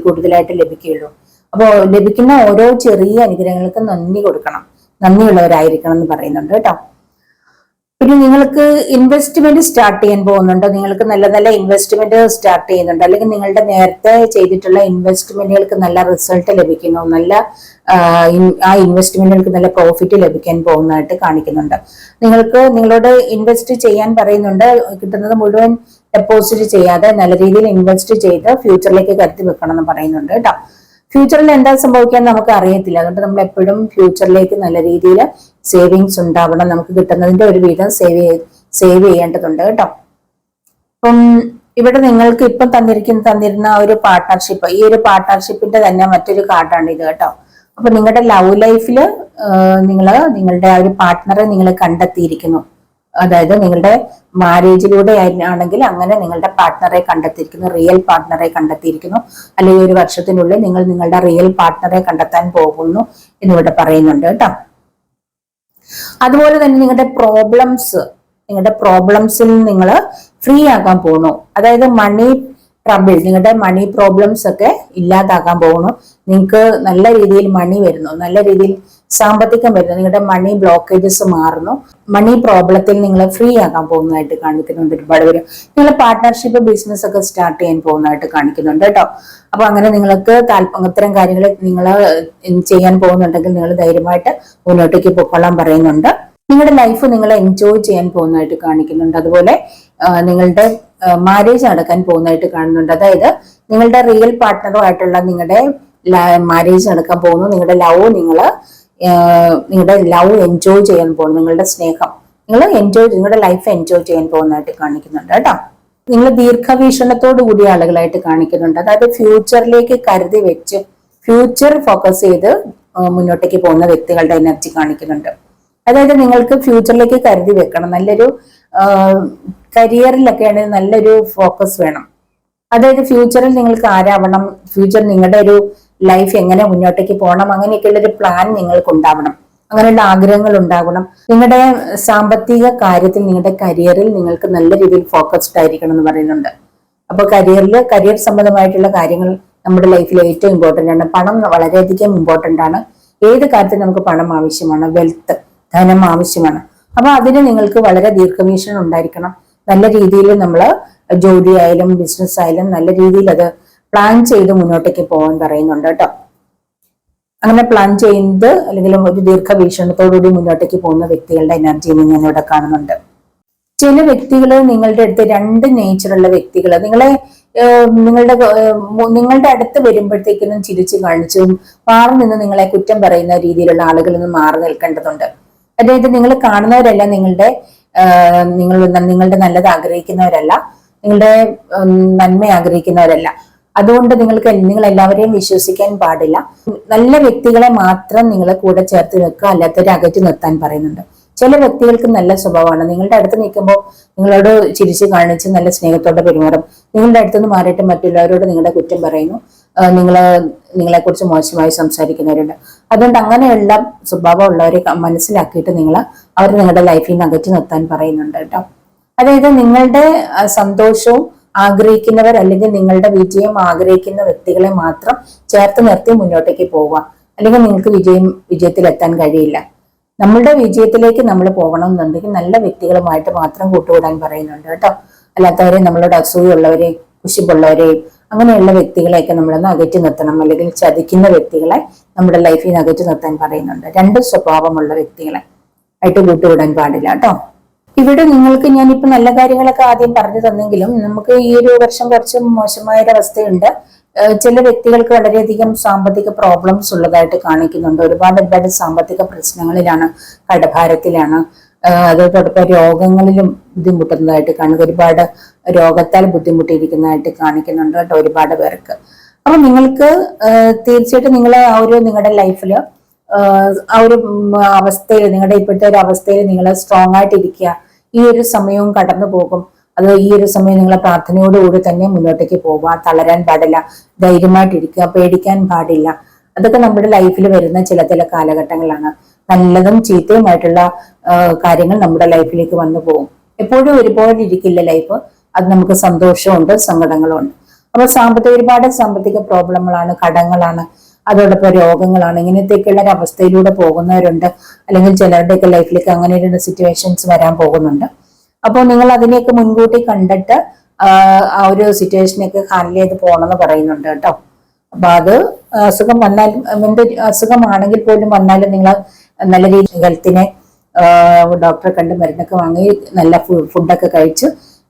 കൂടുതലായിട്ട് ലഭിക്കുകയുള്ളൂ. അപ്പോൾ ലഭിക്കുന്ന ഓരോ ചെറിയ അനുഗ്രഹങ്ങൾക്ക് നന്ദി കൊടുക്കണം, നന്ദിയുള്ളവരായിരിക്കണം എന്ന് പറയുന്നുണ്ട് കേട്ടോ. പിന്നെ നിങ്ങൾക്ക് ഇൻവെസ്റ്റ്മെന്റ് സ്റ്റാർട്ട് ചെയ്യാൻ പോകുന്നുണ്ട്. നിങ്ങൾക്ക് നല്ല ഇൻവെസ്റ്റ്മെന്റ് സ്റ്റാർട്ട് ചെയ്യുന്നുണ്ട്. അല്ലെങ്കിൽ നിങ്ങളുടെ നേരത്തെ ചെയ്തിട്ടുള്ള ഇൻവെസ്റ്റ്മെന്റുകൾക്ക് നല്ല റിസൾട്ട് ലഭിക്കുന്നു. ആ ഇൻവെസ്റ്റ്മെന്റുകൾക്ക് നല്ല പ്രോഫിറ്റ് ലഭിക്കാൻ പോകുന്നതായിട്ട് കാണിക്കുന്നുണ്ട്. നിങ്ങളോട് ഇൻവെസ്റ്റ് ചെയ്യാൻ പറയുന്നുണ്ട്. കിട്ടുന്നത് മുഴുവൻ ഡെപ്പോസിറ്റ് ചെയ്യാതെ നല്ല രീതിയിൽ ഇൻവെസ്റ്റ് ചെയ്ത് ഫ്യൂച്ചറിലേക്ക് കരുതി വെക്കണം എന്ന് പറയുന്നുണ്ട് കേട്ടോ. ഫ്യൂച്ചറിൽ എന്താ സംഭവിക്കാൻ നമുക്ക് അറിയത്തില്ല. അതുകൊണ്ട് നമ്മൾ എപ്പോഴും ഫ്യൂച്ചറിലേക്ക് നല്ല രീതിയിൽ സേവിങ്സ് ഉണ്ടാവണം. നമുക്ക് കിട്ടുന്നതിന്റെ ഒരു വീതം സേവ് ചെയ്യേണ്ടതുണ്ട് കേട്ടോ. അപ്പം ഇവിടെ നിങ്ങൾക്ക് ഇപ്പം തന്നിരുന്ന ഒരു പാർട്ട്ണർഷിപ്പ്, ഈ ഒരു പാർട്ട്ണർഷിപ്പിന്റെ തന്നെ മറ്റൊരു കാർഡാണ് ഇത് കേട്ടോ. അപ്പൊ നിങ്ങളുടെ ലവ് ലൈഫിൽ നിങ്ങളുടെ ആ ഒരു പാർട്ട്ണറെ നിങ്ങൾ കണ്ടെത്തിയിരിക്കുന്നു. അതായത് നിങ്ങളുടെ മാരേജിലൂടെ ആണെങ്കിൽ അങ്ങനെ നിങ്ങളുടെ പാർട്ട്ണറെ കണ്ടെത്തിയിരിക്കുന്നു, റിയൽ പാർട്ട്ണറെ കണ്ടെത്തിയിരിക്കുന്നു. അല്ലെങ്കിൽ ഒരു വർഷത്തിനുള്ളിൽ നിങ്ങൾ നിങ്ങളുടെ റിയൽ പാർട്ട്ണറെ കണ്ടെത്താൻ പോകുന്നു എന്നിവിടെ പറയുന്നുണ്ട് കേട്ടോ. അതുപോലെ തന്നെ നിങ്ങളുടെ പ്രോബ്ലംസിൽ നിങ്ങൾ ഫ്രീ ആകാൻ പോകുന്നു. അതായത് മണി ട്രബിൾ, നിങ്ങളുടെ മണി പ്രോബ്ലംസ് ഒക്കെ ഇല്ലാതാക്കാൻ പോകുന്നു. നിങ്ങൾക്ക് നല്ല രീതിയിൽ മണി വരുന്നു, നല്ല രീതിയിൽ സാമ്പത്തികം വരുന്നു, നിങ്ങളുടെ മണി ബ്ലോക്കേജസ് മാറുന്നു. മണി പ്രോബ്ലത്തിൽ നിങ്ങൾ ഫ്രീ ആകാൻ പോകുന്നതായിട്ട് കാണിക്കുന്നുണ്ട്. ഒരുപാട് പേര് നിങ്ങൾ പാർട്ട്ണർഷിപ്പ് ബിസിനസ് ഒക്കെ സ്റ്റാർട്ട് ചെയ്യാൻ പോകുന്നതായിട്ട് കാണിക്കുന്നുണ്ട് കേട്ടോ. അപ്പൊ അങ്ങനെ നിങ്ങൾക്ക് ഇത്തരം കാര്യങ്ങൾ നിങ്ങൾ ചെയ്യാൻ പോകുന്നുണ്ടെങ്കിൽ നിങ്ങൾ ധൈര്യമായിട്ട് മുന്നോട്ടേക്ക് പൊക്കോളാൻ പറയുന്നുണ്ട്. നിങ്ങളുടെ ലൈഫ് നിങ്ങൾ എൻജോയ് ചെയ്യാൻ പോകുന്നതായിട്ട് കാണിക്കുന്നുണ്ട്. അതുപോലെ നിങ്ങളുടെ മാരേജ് നടക്കാൻ പോകുന്നതായിട്ട് കാണുന്നുണ്ട്. അതായത് നിങ്ങളുടെ റിയൽ പാർട്ട്ണറുമായിട്ടുള്ള നിങ്ങളുടെ മാരേജ് നടക്കാൻ പോകുന്നു. നിങ്ങളുടെ ലവ് എൻജോയ് ചെയ്യാൻ പോകുന്നു. നിങ്ങളുടെ സ്നേഹം നിങ്ങളുടെ ലൈഫ് എൻജോയ് ചെയ്യാൻ പോകുന്നതായിട്ട് കാണിക്കുന്നുണ്ട് കേട്ടോ. നിങ്ങൾ ദീർഘവീക്ഷണത്തോടു കൂടിയ ആളുകളായിട്ട് കാണിക്കുന്നുണ്ട്. അതായത് ഫ്യൂച്ചറിലേക്ക് കരുതി വെച്ച് ഫ്യൂച്ചർ ഫോക്കസ് ചെയ്ത് മുന്നോട്ടേക്ക് പോകുന്ന വ്യക്തികളുടെ എനർജി കാണിക്കുന്നുണ്ട്. അതായത് നിങ്ങൾക്ക് ഫ്യൂച്ചറിലേക്ക് കരുതി വെക്കണം. നല്ലൊരു കരിയറിലൊക്കെ ആണെങ്കിൽ നല്ലൊരു ഫോക്കസ് വേണം. അതായത് ഫ്യൂച്ചറിൽ നിങ്ങൾക്ക് ആരാവണം, ഫ്യൂച്ചർ നിങ്ങളുടെ ഒരു ലൈഫ് എങ്ങനെ മുന്നോട്ടേക്ക് പോകണം, അങ്ങനെയൊക്കെയുള്ള ഒരു പ്ലാൻ നിങ്ങൾക്ക് ഉണ്ടാവണം. അങ്ങനെയുള്ള ആഗ്രഹങ്ങൾ ഉണ്ടാകണം. നിങ്ങളുടെ സാമ്പത്തിക കാര്യത്തിൽ, നിങ്ങളുടെ കരിയറിൽ നിങ്ങൾക്ക് നല്ല രീതിയിൽ ഫോക്കസ്ഡ് ആയിരിക്കണം എന്ന് പറയുന്നുണ്ട്. അപ്പൊ കരിയർ സംബന്ധമായിട്ടുള്ള കാര്യങ്ങൾ നമ്മുടെ ലൈഫിൽ ഏറ്റവും ഇമ്പോർട്ടന്റ് ആണ്. പണം വളരെയധികം ഇമ്പോർട്ടന്റ് ആണ്. ഏത് കാര്യത്തിൽ നമുക്ക് പണം ആവശ്യമാണ്, ധനം ആവശ്യമാണ്. അപ്പൊ അതിന് നിങ്ങൾക്ക് വളരെ ദീർഘവീക്ഷണം ഉണ്ടായിരിക്കണം. നല്ല രീതിയിൽ നമ്മൾ ജോലി ആയാലും ബിസിനസ് ആയാലും നല്ല രീതിയിൽ അത് പ്ലാൻ ചെയ്ത് മുന്നോട്ടേക്ക് പോകാൻ പറയുന്നുണ്ട് കേട്ടോ. അങ്ങനെ പ്ലാൻ ചെയ്യുന്നത് അല്ലെങ്കിൽ ഒരു ദീർഘവീക്ഷണത്തോടുകൂടി മുന്നോട്ടേക്ക് പോകുന്ന വ്യക്തികളുടെ എനർജി ഞാൻ ഇവിടെ കാണുന്നുണ്ട്. ചില വ്യക്തികൾ നിങ്ങളുടെ അടുത്ത് രണ്ട് നേച്ചറുള്ള വ്യക്തികൾ നിങ്ങളുടെ അടുത്ത് വരുമ്പോഴത്തേക്കിനും ചിരിച്ചു കാണിച്ചും മാറി നിന്ന് നിങ്ങളെ കുറ്റം പറയുന്ന രീതിയിലുള്ള ആളുകളിൽ നിന്ന് മാറി നിൽക്കേണ്ടതുണ്ട്. അതായത് നിങ്ങൾ കാണുന്നവരല്ല നിങ്ങളുടെ നല്ലത് ആഗ്രഹിക്കുന്നവരല്ല, നിങ്ങളുടെ നന്മ ആഗ്രഹിക്കുന്നവരല്ല. അതുകൊണ്ട് നിങ്ങൾ എല്ലാവരെയും വിശ്വസിക്കാൻ പാടില്ല. നല്ല വ്യക്തികളെ മാത്രം നിങ്ങൾ കൂടെ ചേർത്ത് വെക്കുക, അല്ലാത്തവരെ അകറ്റി നിർത്താൻ പറയുന്നുണ്ട്. ചില വ്യക്തികൾക്ക് നല്ല സ്വഭാവമാണ്. നിങ്ങളുടെ അടുത്ത് നിൽക്കുമ്പോൾ നിങ്ങളോട് ചിരിച്ചു കാണിച്ച് നല്ല സ്നേഹത്തോടെ പെരുമാറും. നിങ്ങളുടെ അടുത്തുനിന്ന് മാറിയിട്ട് മറ്റുള്ളവരോട് നിങ്ങളുടെ കുറ്റം പറയുന്നു, നിങ്ങളെക്കുറിച്ച് മോശമായി സംസാരിക്കുന്നവരുണ്ട്. അതുകൊണ്ട് അങ്ങനെയുള്ള സ്വഭാവമുള്ളവരെ മനസ്സിലാക്കിയിട്ട് അവർ നിങ്ങളുടെ ലൈഫിൽ നിന്ന് അകറ്റി നിർത്താൻ പറയുന്നുണ്ട് കേട്ടോ. അതായത് നിങ്ങളുടെ സന്തോഷവും ആഗ്രഹിക്കുന്നവർ അല്ലെങ്കിൽ നിങ്ങളുടെ വിജയം ആഗ്രഹിക്കുന്ന വ്യക്തികളെ മാത്രം ചേർത്ത് നിർത്തി മുന്നോട്ടേക്ക് പോവുക. അല്ലെങ്കിൽ നിങ്ങൾക്ക് വിജയത്തിലെത്താൻ കഴിയില്ല. നമ്മളുടെ വിജയത്തിലേക്ക് നമ്മൾ പോകണം എന്നുണ്ടെങ്കിൽ നല്ല വ്യക്തികളുമായിട്ട് മാത്രം കൂട്ടുകൂടാൻ പറയുന്നുണ്ട് കേട്ടോ. അല്ലാത്തവരെ നമ്മളോട് അസൂയുള്ളവരെ, കുശിപ്പുള്ളവരെയും അങ്ങനെയുള്ള വ്യക്തികളെയൊക്കെ നമ്മളൊന്ന് അകറ്റി നിർത്തണം. അല്ലെങ്കിൽ ചതിക്കുന്ന വ്യക്തികളെ നമ്മുടെ ലൈഫിൽ നിന്ന് അകറ്റി നിർത്താൻ പറയുന്നുണ്ട്. രണ്ട് സ്വഭാവമുള്ള വ്യക്തികളെ ആയിട്ട് കൂട്ടുകൂടാൻ പാടില്ല കേട്ടോ. ഇവിടെ നിങ്ങൾക്ക് ഞാനിപ്പോ നല്ല കാര്യങ്ങളൊക്കെ ആദ്യം പറഞ്ഞു തന്നെങ്കിലും നമുക്ക് ഈ ഒരു വർഷം കുറച്ച് മോശമായ ഒരു അവസ്ഥയുണ്ട്. ചില വ്യക്തികൾക്ക് വളരെയധികം സാമ്പത്തിക പ്രോബ്ലംസ് ഉള്ളതായിട്ട് കാണിക്കുന്നുണ്ട്. ഒരുപാട് സാമ്പത്തിക പ്രശ്നങ്ങളിലാണ്, കടഭാരത്തിലാണ്, അതോടൊപ്പം രോഗങ്ങളിലും ബുദ്ധിമുട്ടുന്നതായിട്ട് കാണുക. ഒരുപാട് രോഗത്താൽ ബുദ്ധിമുട്ടിയിരിക്കുന്നതായിട്ട് കാണിക്കുന്നുണ്ട് കേട്ടോ ഒരുപാട് പേർക്ക്. അപ്പൊ നിങ്ങൾക്ക് തീർച്ചയായിട്ടും നിങ്ങളുടെ ലൈഫില് ആ ഒരു അവസ്ഥയിൽ, നിങ്ങളുടെ ഇപ്പോഴത്തെ ഒരു അവസ്ഥയിൽ നിങ്ങൾ സ്ട്രോങ് ആയിട്ടിരിക്കുക. ഈ ഒരു സമയവും കടന്നു പോകും. അത് ഈ ഒരു സമയം നിങ്ങളെ പ്രാർത്ഥനയോടുകൂടി തന്നെ മുന്നോട്ടേക്ക് പോവുക. തളരാൻ പാടില്ല, ധൈര്യമായിട്ടിരിക്കുക, പേടിക്കാൻ പാടില്ല. അതൊക്കെ നമ്മുടെ ലൈഫിൽ വരുന്ന ചില കാലഘട്ടങ്ങളാണ്. നല്ലതും ചീത്തയുമായിട്ടുള്ള കാര്യങ്ങൾ നമ്മുടെ ലൈഫിലേക്ക് വന്നു പോകും. എപ്പോഴും ഒരുപോലെ ഇരിക്കില്ല ലൈഫ്. അത് നമുക്ക് സന്തോഷമുണ്ട്, സങ്കടങ്ങളുണ്ട്. അപ്പൊ ഒരുപാട് സാമ്പത്തിക പ്രോബ്ലങ്ങളാണ്, കടങ്ങളാണ്, അതോടൊപ്പം രോഗങ്ങളാണ്. ഇങ്ങനത്തെയൊക്കെയുള്ള ഒരു അവസ്ഥയിലൂടെ പോകുന്നവരുണ്ട്. അല്ലെങ്കിൽ ചിലരുടെയൊക്കെ ലൈഫിലേക്ക് അങ്ങനെ ഒരു സിറ്റുവേഷൻസ് വരാൻ പോകുന്നുണ്ട്. അപ്പോൾ നിങ്ങൾ അതിനെയൊക്കെ മുൻകൂട്ടി കണ്ടിട്ട് ആ ഒരു സിറ്റുവേഷനൊക്കെ ഹാൻഡിൽ ചെയ്ത് പോകണമെന്ന് പറയുന്നുണ്ട് കേട്ടോ. അപ്പൊ അത് അസുഖം വന്നാൽ, എന്ത് അസുഖമാണെങ്കിൽ പോലും വന്നാലും നിങ്ങൾ നല്ല രീതിയിൽ ഹെൽത്തിനെ ഡോക്ടറെ കണ്ട് മരുന്നൊക്കെ വാങ്ങി നല്ല ഫുഡൊക്കെ കഴിച്ച്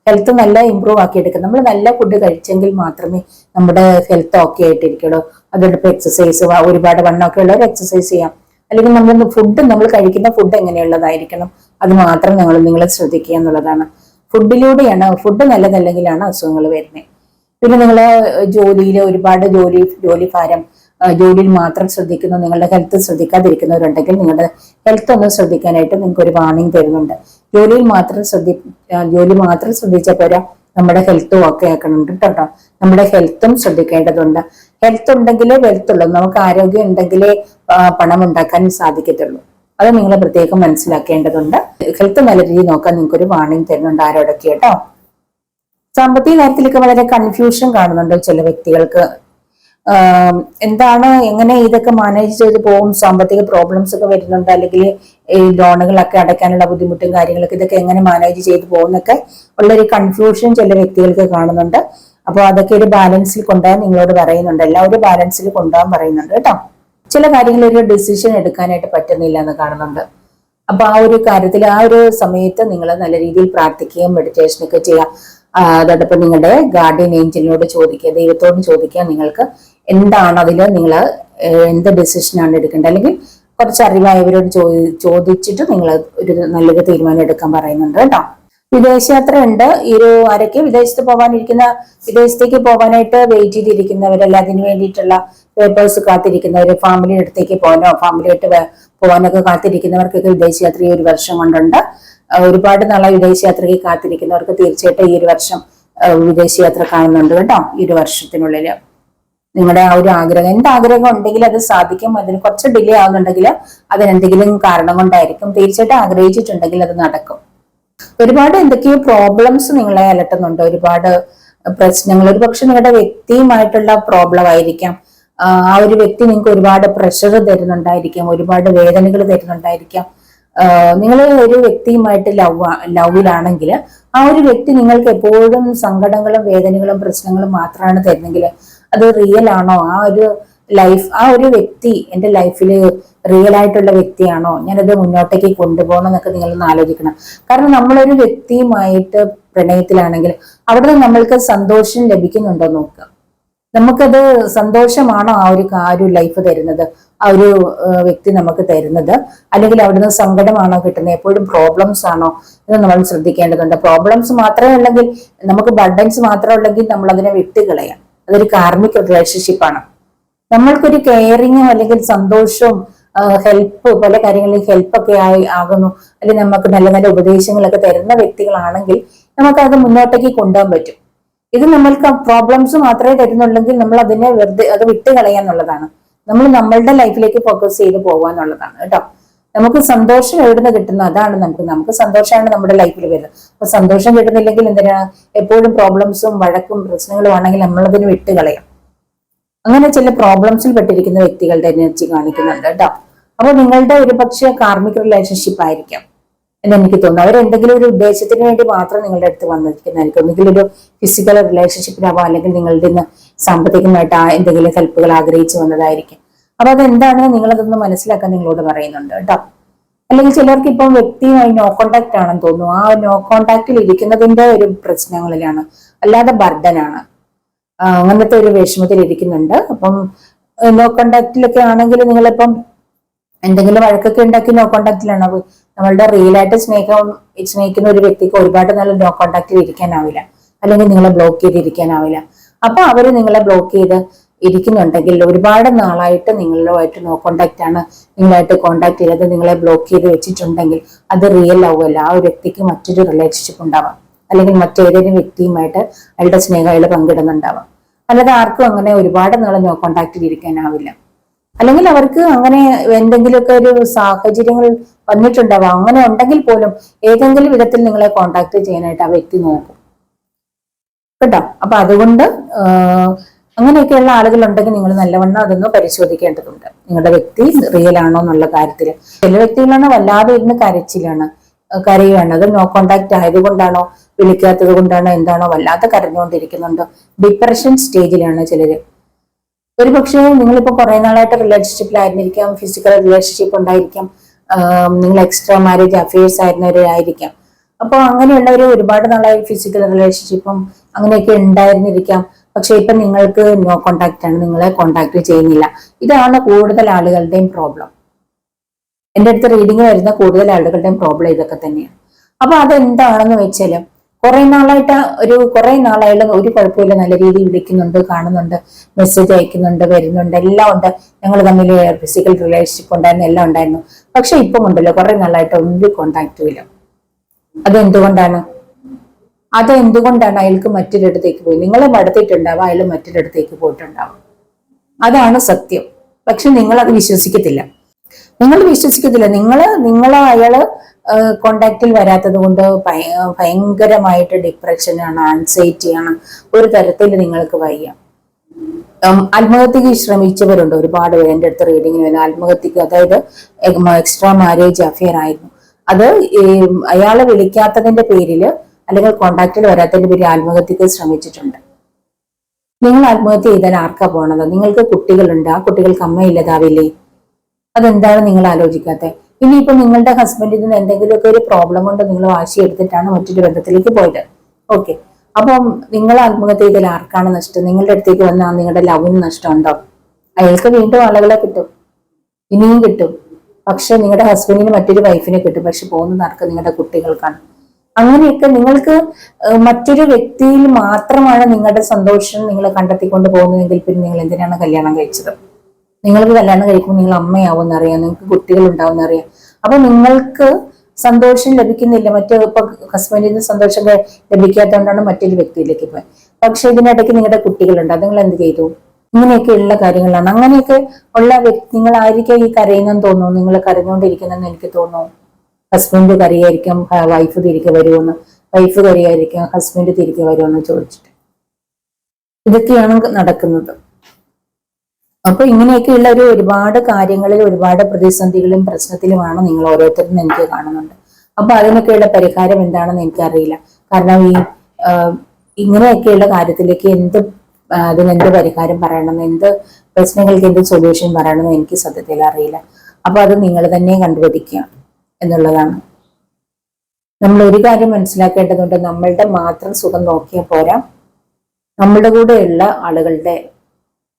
ഹെൽത്ത് നല്ല ഇമ്പ്രൂവ് ആക്കിയെടുക്കുക. നമ്മൾ നല്ല ഫുഡ് കഴിച്ചെങ്കിൽ മാത്രമേ നമ്മുടെ ഹെൽത്ത് ഓക്കെ ആയിട്ടിരിക്കുള്ളൂ. അതോടൊപ്പം എക്സസൈസ്, ഒരുപാട് വണ്ണമൊക്കെ ഉള്ളവർ എക്സസൈസ് ചെയ്യാം. അല്ലെങ്കിൽ നമ്മൾ കഴിക്കുന്ന ഫുഡ് എങ്ങനെയുള്ളതായിരിക്കണം, അത് മാത്രം നിങ്ങൾ ശ്രദ്ധിക്കുക എന്നുള്ളതാണ്. ഫുഡ് നല്ലതല്ലെങ്കിലാണ് അസുഖങ്ങൾ വരുന്നത്. പിന്നെ നിങ്ങൾ ജോലിയിൽ ഒരുപാട് ജോലി ഭാരം, ജോലിയിൽ മാത്രം ശ്രദ്ധിക്കുന്നു, നിങ്ങളുടെ ഹെൽത്ത് ശ്രദ്ധിക്കാതിരിക്കുന്നവരുണ്ടെങ്കിൽ നിങ്ങളുടെ ഹെൽത്ത് ഒന്ന് ശ്രദ്ധിക്കാനായിട്ട് നിങ്ങൾക്ക് ഒരു വാർണിംഗ് തരുന്നുണ്ട്. ജോലി മാത്രം ശ്രദ്ധിച്ചാൽ പോരാ, നമ്മുടെ ഹെൽത്തും ഒക്കെ ആക്കണുണ്ട് കേട്ടോ. നമ്മുടെ ഹെൽത്തും ശ്രദ്ധിക്കേണ്ടതുണ്ട്. ഹെൽത്ത് ഉണ്ടെങ്കിലേ വെൽത്ത് ഉള്ളൂ. നമുക്ക് ആരോഗ്യം ഉണ്ടെങ്കിലേ പണം ഉണ്ടാക്കാൻ സാധിക്കത്തുള്ളൂ. അത് നിങ്ങൾ പ്രത്യേകം മനസ്സിലാക്കേണ്ടതുണ്ട്. ഹെൽത്ത് നല്ല രീതിയിൽ നോക്കാൻ നിങ്ങൾക്ക് ഒരു വാർണിംഗ് തരുന്നുണ്ട് ആരോടൊക്കെ കേട്ടോ. സാമ്പത്തിക കാര്യത്തിലൊക്കെ വളരെ കൺഫ്യൂഷൻ കാണുന്നുണ്ട് ചില വ്യക്തികൾക്ക്. എങ്ങനെ ഇതൊക്കെ മാനേജ് ചെയ്ത് പോകും, സാമ്പത്തിക പ്രോബ്ലംസ് ഒക്കെ വരുന്നുണ്ട്, അല്ലെങ്കിൽ ഈ ലോണുകളൊക്കെ അടയ്ക്കാനുള്ള ബുദ്ധിമുട്ടും കാര്യങ്ങളൊക്കെ ഇതൊക്കെ എങ്ങനെ മാനേജ് ചെയ്ത് പോകുന്നൊക്കെ ഉള്ളൊരു കൺഫ്യൂഷൻ ചില വ്യക്തികൾക്ക് കാണുന്നുണ്ട്. അപ്പോൾ അതൊക്കെ ഒരു ബാലൻസിൽ കൊണ്ടുപോകാൻ നിങ്ങളോട് പറയുന്നുണ്ട്. എല്ലാവരും ബാലൻസിൽ കൊണ്ടുപോകാൻ പറയുന്നുണ്ട് കേട്ടോ. ചില കാര്യങ്ങൾ ഒരു ഡിസിഷൻ എടുക്കാനായിട്ട് പറ്റുന്നില്ല എന്ന് കാണുന്നുണ്ട്. അപ്പൊ ആ ഒരു കാര്യത്തിൽ ആ ഒരു സമയത്ത് നിങ്ങൾ നല്ല രീതിയിൽ പ്രാർത്ഥിക്കുകയും മെഡിറ്റേഷനൊക്കെ ചെയ്യാം. അതോടൊപ്പം നിങ്ങളുടെ ഗാർഡിയൻ ഏഞ്ചലിനോട് ചോദിക്കുക, ദൈവത്തോട് ചോദിക്കുക, നിങ്ങൾക്ക് എന്താണ് അതിൽ നിങ്ങൾ എന്ത് ഡിസിഷനാണ് എടുക്കേണ്ടത്, അല്ലെങ്കിൽ കുറച്ച് അറിവായവരോട് ചോദിച്ചിട്ട് നിങ്ങൾ ഒരു നല്ലൊരു തീരുമാനം എടുക്കാൻ പറയുന്നുണ്ട് കേട്ടോ. വിദേശയാത്ര ഉണ്ട്. ആരൊക്കെ വിദേശത്തേക്ക് പോകാനായിട്ട് വെയിറ്റ് ചെയ്തിരിക്കുന്നവരല്ല, അതിന് വേണ്ടിയിട്ടുള്ള പേപ്പേഴ്സ് കാത്തിരിക്കുന്നവർ, ഫാമിലിയുടെ അടുത്തേക്ക് ഫാമിലിയായിട്ട് പോകാനൊക്കെ കാത്തിരിക്കുന്നവർക്കൊക്കെ വിദേശയാത്ര ഈ ഒരു വർഷം കൊണ്ടുണ്ട്. ഒരുപാട് നാളെ വിദേശയാത്രയ്ക്ക് കാത്തിരിക്കുന്നവർക്ക് തീർച്ചയായിട്ടും ഈ ഒരു വർഷം വിദേശയാത്ര കാണുന്നുണ്ട് കേട്ടോ. ഈ ഒരു വർഷത്തിനുള്ളിൽ നിങ്ങളുടെ ആ ഒരു ആഗ്രഹം, എന്താഗ്രഹം ഉണ്ടെങ്കിൽ അത് സാധിക്കും. അതിന് കുറച്ച് ഡിലേ ആവുന്നുണ്ടെങ്കിൽ അതിനെന്തെങ്കിലും കാരണം കൊണ്ടായിരിക്കും. തീർച്ചയായിട്ടും ആഗ്രഹിച്ചിട്ടുണ്ടെങ്കിൽ അത് നടക്കും. ഒരുപാട് എന്തൊക്കെയോ പ്രോബ്ലംസ് നിങ്ങളെ അലട്ടുന്നുണ്ട്, ഒരുപാട് പ്രശ്നങ്ങൾ. ഒരുപക്ഷെ നിങ്ങളുടെ വ്യക്തിയുമായിട്ടുള്ള പ്രോബ്ലം ആയിരിക്കാം. ആ ഒരു വ്യക്തി നിങ്ങൾക്ക് ഒരുപാട് പ്രഷർ തരുന്നുണ്ടായിരിക്കാം, ഒരുപാട് വേദനകൾ തരുന്നുണ്ടായിരിക്കാം. നിങ്ങൾ ഒരു വ്യക്തിയുമായിട്ട് ലവിലാണെങ്കിൽ ആ ഒരു വ്യക്തി നിങ്ങൾക്ക് എപ്പോഴും സങ്കടങ്ങളും വേദനകളും പ്രശ്നങ്ങളും മാത്രമാണ് തരുന്നെങ്കിൽ അത് റിയൽ ആണോ? ആ ഒരു വ്യക്തി എന്റെ ലൈഫിൽ റിയൽ ആയിട്ടുള്ള വ്യക്തിയാണോ? ഞാനത് മുന്നോട്ടേക്ക് കൊണ്ടുപോകണം എന്നൊക്കെ നിങ്ങളൊന്ന് ആലോചിക്കണം. കാരണം നമ്മളൊരു വ്യക്തിയുമായിട്ട് പ്രണയത്തിലാണെങ്കിൽ അവിടെ നിന്ന് നമ്മൾക്ക് സന്തോഷം ലഭിക്കുന്നുണ്ടോ നോക്കുക. നമുക്കത് സന്തോഷമാണോ ആ ഒരു ലൈഫ് തരുന്നത്, ആ ഒരു വ്യക്തി നമുക്ക് തരുന്നത്, അല്ലെങ്കിൽ അവിടുന്ന് സങ്കടമാണോ കിട്ടുന്നത്, എപ്പോഴും പ്രോബ്ലംസ് ആണോ എന്ന് നമ്മൾ ശ്രദ്ധിക്കേണ്ടതുണ്ട്. പ്രോബ്ലംസ് മാത്രമേ ഉള്ളെങ്കിൽ, നമുക്ക് ബർഡൻസ് മാത്രമേ ഉള്ളെങ്കിൽ നമ്മൾ അതിനെ വിട്ടുകളയാം. അതൊരു കാർമിക് റിലേഷൻഷിപ്പാണ്. നമ്മൾക്കൊരു കെയറിങ്ങും അല്ലെങ്കിൽ സന്തോഷവും ഹെൽപ്പ്, പല കാര്യങ്ങളിൽ ഹെൽപ്പൊക്കെ ആകുന്നു, അല്ലെങ്കിൽ നമുക്ക് നല്ല നല്ല ഉപദേശങ്ങളൊക്കെ തരുന്ന വ്യക്തികളാണെങ്കിൽ നമുക്ക് അത് മുന്നോട്ടേക്ക് കൊണ്ടുപോകാൻ പറ്റും. ഇത് നമ്മൾക്ക് പ്രോബ്ലംസ് മാത്രമേ തരുന്നുള്ളെങ്കിൽ നമ്മൾ അതിനെ അത് വിട്ട് കളയാന്നുള്ളതാണ്. നമ്മൾ നമ്മളുടെ ലൈഫിലേക്ക് ഫോക്കസ് ചെയ്ത് പോകാന്നുള്ളതാണ് കേട്ടോ. നമുക്ക് സന്തോഷം എവിടുന്ന് കിട്ടുന്നു അതാണ് നമുക്ക് സന്തോഷമാണ് നമ്മുടെ ലൈഫിൽ വരുന്നത്. അപ്പൊ സന്തോഷം കിട്ടുന്നില്ലെങ്കിൽ എന്തിനാ എപ്പോഴും പ്രോബ്ലംസും വഴക്കും പ്രശ്നങ്ങളും ആണെങ്കിൽ നമ്മളതിന് വിട്ട് കളയാം. അങ്ങനെ ചില പ്രോബ്ലംസിൽ പെട്ടിരിക്കുന്ന വ്യക്തികളുടെ എനർജി കാണിക്കുന്നുണ്ട് കേട്ടോ. അപ്പൊ നിങ്ങളുടെ ഒരു പക്ഷേ കാർമിക് റിലേഷൻഷിപ്പ് ആയിരിക്കാം എന്ന് എനിക്ക് തോന്നുന്നു. അവരെന്തെങ്കിലും ഒരു ഉദ്ദേശത്തിന് വേണ്ടി മാത്രം നിങ്ങളുടെ അടുത്ത് വന്നിരിക്കുന്നതായിരിക്കും. ഒന്നുകിൽ ഒരു ഫിസിക്കൽ റിലേഷൻഷിപ്പിലാവാം, അല്ലെങ്കിൽ നിങ്ങളുടെ നിന്ന് സാമ്പത്തികമായിട്ട് എന്തെങ്കിലും ഹെൽപ്പുകൾ ആഗ്രഹിച്ചു വന്നതായിരിക്കും. അപ്പൊ അതെന്താണ് നിങ്ങളതൊന്ന് മനസ്സിലാക്കാൻ നിങ്ങളോട് പറയുന്നുണ്ട് കേട്ടോ. അല്ലെങ്കിൽ ചിലർക്ക് ഇപ്പം വ്യക്തിയുമായി നോ കോണ്ടാക്ട് ആണെന്ന് തോന്നുന്നു. ആ നോ കോണ്ടാക്റ്റിൽ ഇരിക്കുന്നതിന്റെ ഒരു പ്രശ്നങ്ങളിലാണ്, അല്ലാതെ ബർഡനാണ്. അങ്ങനത്തെ ഒരു വിഷമത്തിൽ ഇരിക്കുന്നുണ്ട്. അപ്പം നോ കോണ്ടാക്റ്റിലൊക്കെ ആണെങ്കിൽ നിങ്ങളിപ്പം എന്തെങ്കിലും വഴക്കൊക്കെ ഉണ്ടാക്കി നോ കോണ്ടാക്റ്റിലാണ്. നമ്മളുടെ റിയലായിട്ട് സ്നേഹിക്കുന്ന ഒരു വ്യക്തിക്ക് ഒരുപാട് നല്ല നോ കോണ്ടാക്റ്റിൽ ഇരിക്കാനാവില്ല, അല്ലെങ്കിൽ നിങ്ങളെ ബ്ലോക്ക് ചെയ്തിരിക്കാനാവില്ല. അപ്പൊ അവര് നിങ്ങളെ ബ്ലോക്ക് ചെയ്ത് ഇരിക്കുന്നുണ്ടെങ്കിൽ, ഒരുപാട് നാളായിട്ട് നിങ്ങളുമായിട്ട് നോ കോണ്ടാക്ട് ആണ്, നിങ്ങളായിട്ട് കോണ്ടാക്ട് ചെയ്തത് നിങ്ങളെ ബ്ലോക്ക് ചെയ്ത് വെച്ചിട്ടുണ്ടെങ്കിൽ അത് റിയൽ ആവുമല്ല. ആ ഒരു വ്യക്തിക്ക് മറ്റൊരു റിലേഷൻഷിപ്പ് ഉണ്ടാവാം, അല്ലെങ്കിൽ മറ്റേതെങ്കിലും വ്യക്തിയുമായിട്ട് അയാളുടെ സ്നേഹം അയാൾ പങ്കിടുന്നുണ്ടാവാം. അല്ലാതെ ആർക്കും അങ്ങനെ ഒരുപാട് നാൾ നോ കോണ്ടാക്റ്റിൽ ഇരിക്കാനാവില്ല. അല്ലെങ്കിൽ അവർക്ക് അങ്ങനെ എന്തെങ്കിലുമൊക്കെ ഒരു സാഹചര്യങ്ങൾ വന്നിട്ടുണ്ടാവാം. അങ്ങനെ ഉണ്ടെങ്കിൽ പോലും ഏതെങ്കിലും വിധത്തിൽ നിങ്ങളെ കോണ്ടാക്ട് ചെയ്യാനായിട്ട് ആ വ്യക്തി നോക്കും കേട്ടോ. അപ്പൊ അതുകൊണ്ട് അങ്ങനെയൊക്കെയുള്ള ആളുകൾ ഉണ്ടെങ്കിൽ നിങ്ങൾ നല്ലവണ്ണം അതൊന്ന് പരിശോധിക്കേണ്ടതുണ്ട്, നിങ്ങളുടെ വ്യക്തി റിയൽ ആണോ എന്നുള്ള കാര്യത്തിൽ. ചില വ്യക്തികളാണ് വല്ലാതെ ഇരുന്ന് കരയുകയാണ്. അത് നോ കോണ്ടാക്ട് ആയതുകൊണ്ടാണോ, വിളിക്കാത്തത് കൊണ്ടാണോ, എന്താണോ, വല്ലാതെ കരഞ്ഞുകൊണ്ടിരിക്കുന്നുണ്ട്. ഡിപ്രഷൻ സ്റ്റേജിലാണ് ചിലര്. ഒരു പക്ഷേ നിങ്ങളിപ്പോ കുറെ നാളായിട്ട് റിലേഷൻഷിപ്പിലായിരുന്നിരിക്കാം, ഫിസിക്കൽ റിലേഷൻഷിപ്പ് ഉണ്ടായിരിക്കാം, നിങ്ങൾ എക്സ്ട്രാ മാരേജ് അഫയേഴ്സ് ആയിരുന്നവരായിരിക്കാം. അപ്പോൾ അങ്ങനെയുള്ളവർ ഒരുപാട് നാളായി ഫിസിക്കൽ റിലേഷൻഷിപ്പും അങ്ങനെയൊക്കെ ഉണ്ടായിരുന്നിരിക്കാം. പക്ഷെ ഇപ്പൊ നിങ്ങൾക്ക് നോ കോണ്ടാക്ട് ആണ്, നിങ്ങളെ കോണ്ടാക്ട് ചെയ്യുന്നില്ല. ഇതാണ് കൂടുതൽ ആളുകളുടെയും പ്രോബ്ലം. എൻ്റെ അടുത്ത് റീഡിങ് വരുന്ന കൂടുതൽ ആളുകളുടെയും പ്രോബ്ലം ഇതൊക്കെ തന്നെയാണ്. അപ്പൊ അതെന്താണെന്ന് വെച്ചാല് കുറെ നാളായിട്ട് ഒരു കുഴപ്പമില്ല, നല്ല രീതിയിൽ വിളിക്കുന്നുണ്ട്, കാണുന്നുണ്ട്, മെസ്സേജ് അയക്കുന്നുണ്ട്, വരുന്നുണ്ട്, എല്ലാം ഉണ്ട്. ഞങ്ങൾ തമ്മിൽ ഫിസിക്കൽ റിലേഷൻഷിപ്പ് ഉണ്ടായിരുന്നു, എല്ലാം ഉണ്ടായിരുന്നു. പക്ഷെ ഇപ്പം ഉണ്ടല്ലോ കുറെ നാളായിട്ട് ഒരു കോണ്ടാക്റ്റും ഇല്ല. അതെന്തുകൊണ്ടാണ്? അയാൾക്ക് മറ്റൊരിടത്തേക്ക് പോയി. നിങ്ങളെ മടുത്തിട്ടുണ്ടാവും, അയാൾ മറ്റൊരിടത്തേക്ക് പോയിട്ടുണ്ടാവും. അതാണ് സത്യം. പക്ഷെ നിങ്ങൾ അത് വിശ്വസിക്കത്തില്ല. നിങ്ങളെ അയാള് കോണ്ടാക്റ്റിൽ വരാത്തത് കൊണ്ട് ഭയങ്കരമായിട്ട് ഡിപ്രഷനാണ്, ആൻസൈറ്റിയാണ്, ഒരു തരത്തിൽ നിങ്ങൾക്ക് വയ്യ. ആത്മഹത്യക്ക് ശ്രമിച്ചവരുണ്ട് ഒരുപാട് പേര്. എൻ്റെ അടുത്ത് റീഡിങ്ങിന് വരുന്ന ആത്മഹത്യക്ക്, അതായത് എക്സ്ട്രാ മാരേജ് അഫെയർ ആയിരുന്നു. അത് അയാളെ വിളിക്കാത്തതിന്റെ പേരില് അല്ലെങ്കിൽ കോണ്ടാക്റ്റിൽ വരാത്തതിന്റെ പേരിൽ ആത്മഹത്യക്ക് ശ്രമിച്ചിട്ടുണ്ട്. നിങ്ങൾ ആത്മഹത്യ ചെയ്താൽ ആർക്കാ പോണത്? നിങ്ങൾക്ക് കുട്ടികളുണ്ട്, ആ കുട്ടികൾക്ക് അമ്മയില്ലതാവില്ലേ? അതെന്താണ് നിങ്ങൾ ആലോചിക്കാത്തത്? ഇനിയിപ്പോ നിങ്ങളുടെ ഹസ്ബൻഡിൽ നിന്ന് എന്തെങ്കിലുമൊക്കെ ഒരു പ്രോബ്ലം കൊണ്ട് നിങ്ങൾ വാശി എടുത്തിട്ടാണ് മറ്റൊരു ബന്ധത്തിലേക്ക് പോയത്. ഓക്കെ, അപ്പം നിങ്ങൾ ആത്മഹത്യ ചെയ്താൽ ആർക്കാണ് നഷ്ടം? നിങ്ങളുടെ അടുത്തേക്ക് വന്നാൽ നിങ്ങളുടെ ലവിന് നഷ്ടമുണ്ടോ? അയാൾക്ക് വീണ്ടും ആളുകളെ കിട്ടും, ഇനിയും കിട്ടും. പക്ഷെ നിങ്ങളുടെ ഹസ്ബൻഡിന് മറ്റൊരു വൈഫിനെ കിട്ടും. പക്ഷെ പോകുന്നത് ആർക്ക്? നിങ്ങളുടെ കുട്ടികൾക്കാണ്. അങ്ങനെയൊക്കെ നിങ്ങൾക്ക് മറ്റൊരു വ്യക്തിയിൽ മാത്രമാണ് നിങ്ങളുടെ സന്തോഷം നിങ്ങൾ കണ്ടെത്തിക്കൊണ്ട് പോകുന്നതെങ്കിൽ പിന്നെ നിങ്ങൾ എന്തിനാണ് കല്യാണം കഴിച്ചത്? നിങ്ങൾക്ക് കല്യാണം കഴിക്കുമ്പോൾ നിങ്ങൾ അമ്മയാവും അറിയാം, നിങ്ങൾക്ക് കുട്ടികൾ ഉണ്ടാവും അറിയാം. അപ്പൊ നിങ്ങൾക്ക് സന്തോഷം ലഭിക്കുന്നില്ല. ഇപ്പൊ ഹസ്ബൻഡിൽ നിന്ന് സന്തോഷം ലഭിക്കാത്തതുകൊണ്ടാണ് മറ്റൊരു വ്യക്തിയിലേക്ക് പോയത്. പക്ഷെ ഇതിനിടയ്ക്ക് നിങ്ങളുടെ കുട്ടികളുണ്ട്, അത് നിങ്ങൾ എന്ത് ചെയ്തു? ഇങ്ങനെയൊക്കെയുള്ള കാര്യങ്ങളാണ്. അങ്ങനെയൊക്കെ ഉള്ള നിങ്ങളായിരിക്കും ഈ കരയുന്നെന്ന് തോന്നുന്നു, നിങ്ങൾ കരഞ്ഞുകൊണ്ടിരിക്കുന്നെന്ന് എനിക്ക് തോന്നുന്നു. ഹസ്ബൻഡ് കരയായിരിക്കും, വൈഫ് തിരികെ വരുമെന്ന്, വൈഫ് കരയായിരിക്കും, ഹസ്ബൻഡ് തിരികെ വരുമെന്ന് ചോദിച്ചിട്ട്. ഇതൊക്കെയാണ് നടക്കുന്നത്. അപ്പൊ ഇങ്ങനെയൊക്കെയുള്ള ഒരുപാട് കാര്യങ്ങളിൽ ഒരുപാട് പ്രതിസന്ധികളും പ്രശ്നത്തിലുമാണ് നിങ്ങൾ ഓരോരുത്തരും എനിക്ക് കാണുന്നുണ്ട്. അപ്പൊ അതിനൊക്കെയുള്ള പരിഹാരം എന്താണെന്ന് എനിക്കറിയില്ല. കാരണം ഇങ്ങനെയൊക്കെയുള്ള കാര്യത്തിലേക്ക് അതിനെന്ത് പരിഹാരം പറയണം, എന്ത് പ്രശ്നങ്ങൾക്ക് എന്ത് സൊല്യൂഷൻ പറയണമെന്ന് എനിക്ക് സത്യത്തിൽ അറിയില്ല. അപ്പൊ അത് നിങ്ങൾ തന്നെ കണ്ടുപിടിക്കുക എന്നുള്ളതാണ്. നമ്മൾ ഒരു കാര്യം മനസ്സിലാക്കേണ്ടതുണ്ട്, നമ്മളുടെ മാത്രം സുഖം നോക്കിയാൽ പോരാ, നമ്മളുടെ കൂടെയുള്ള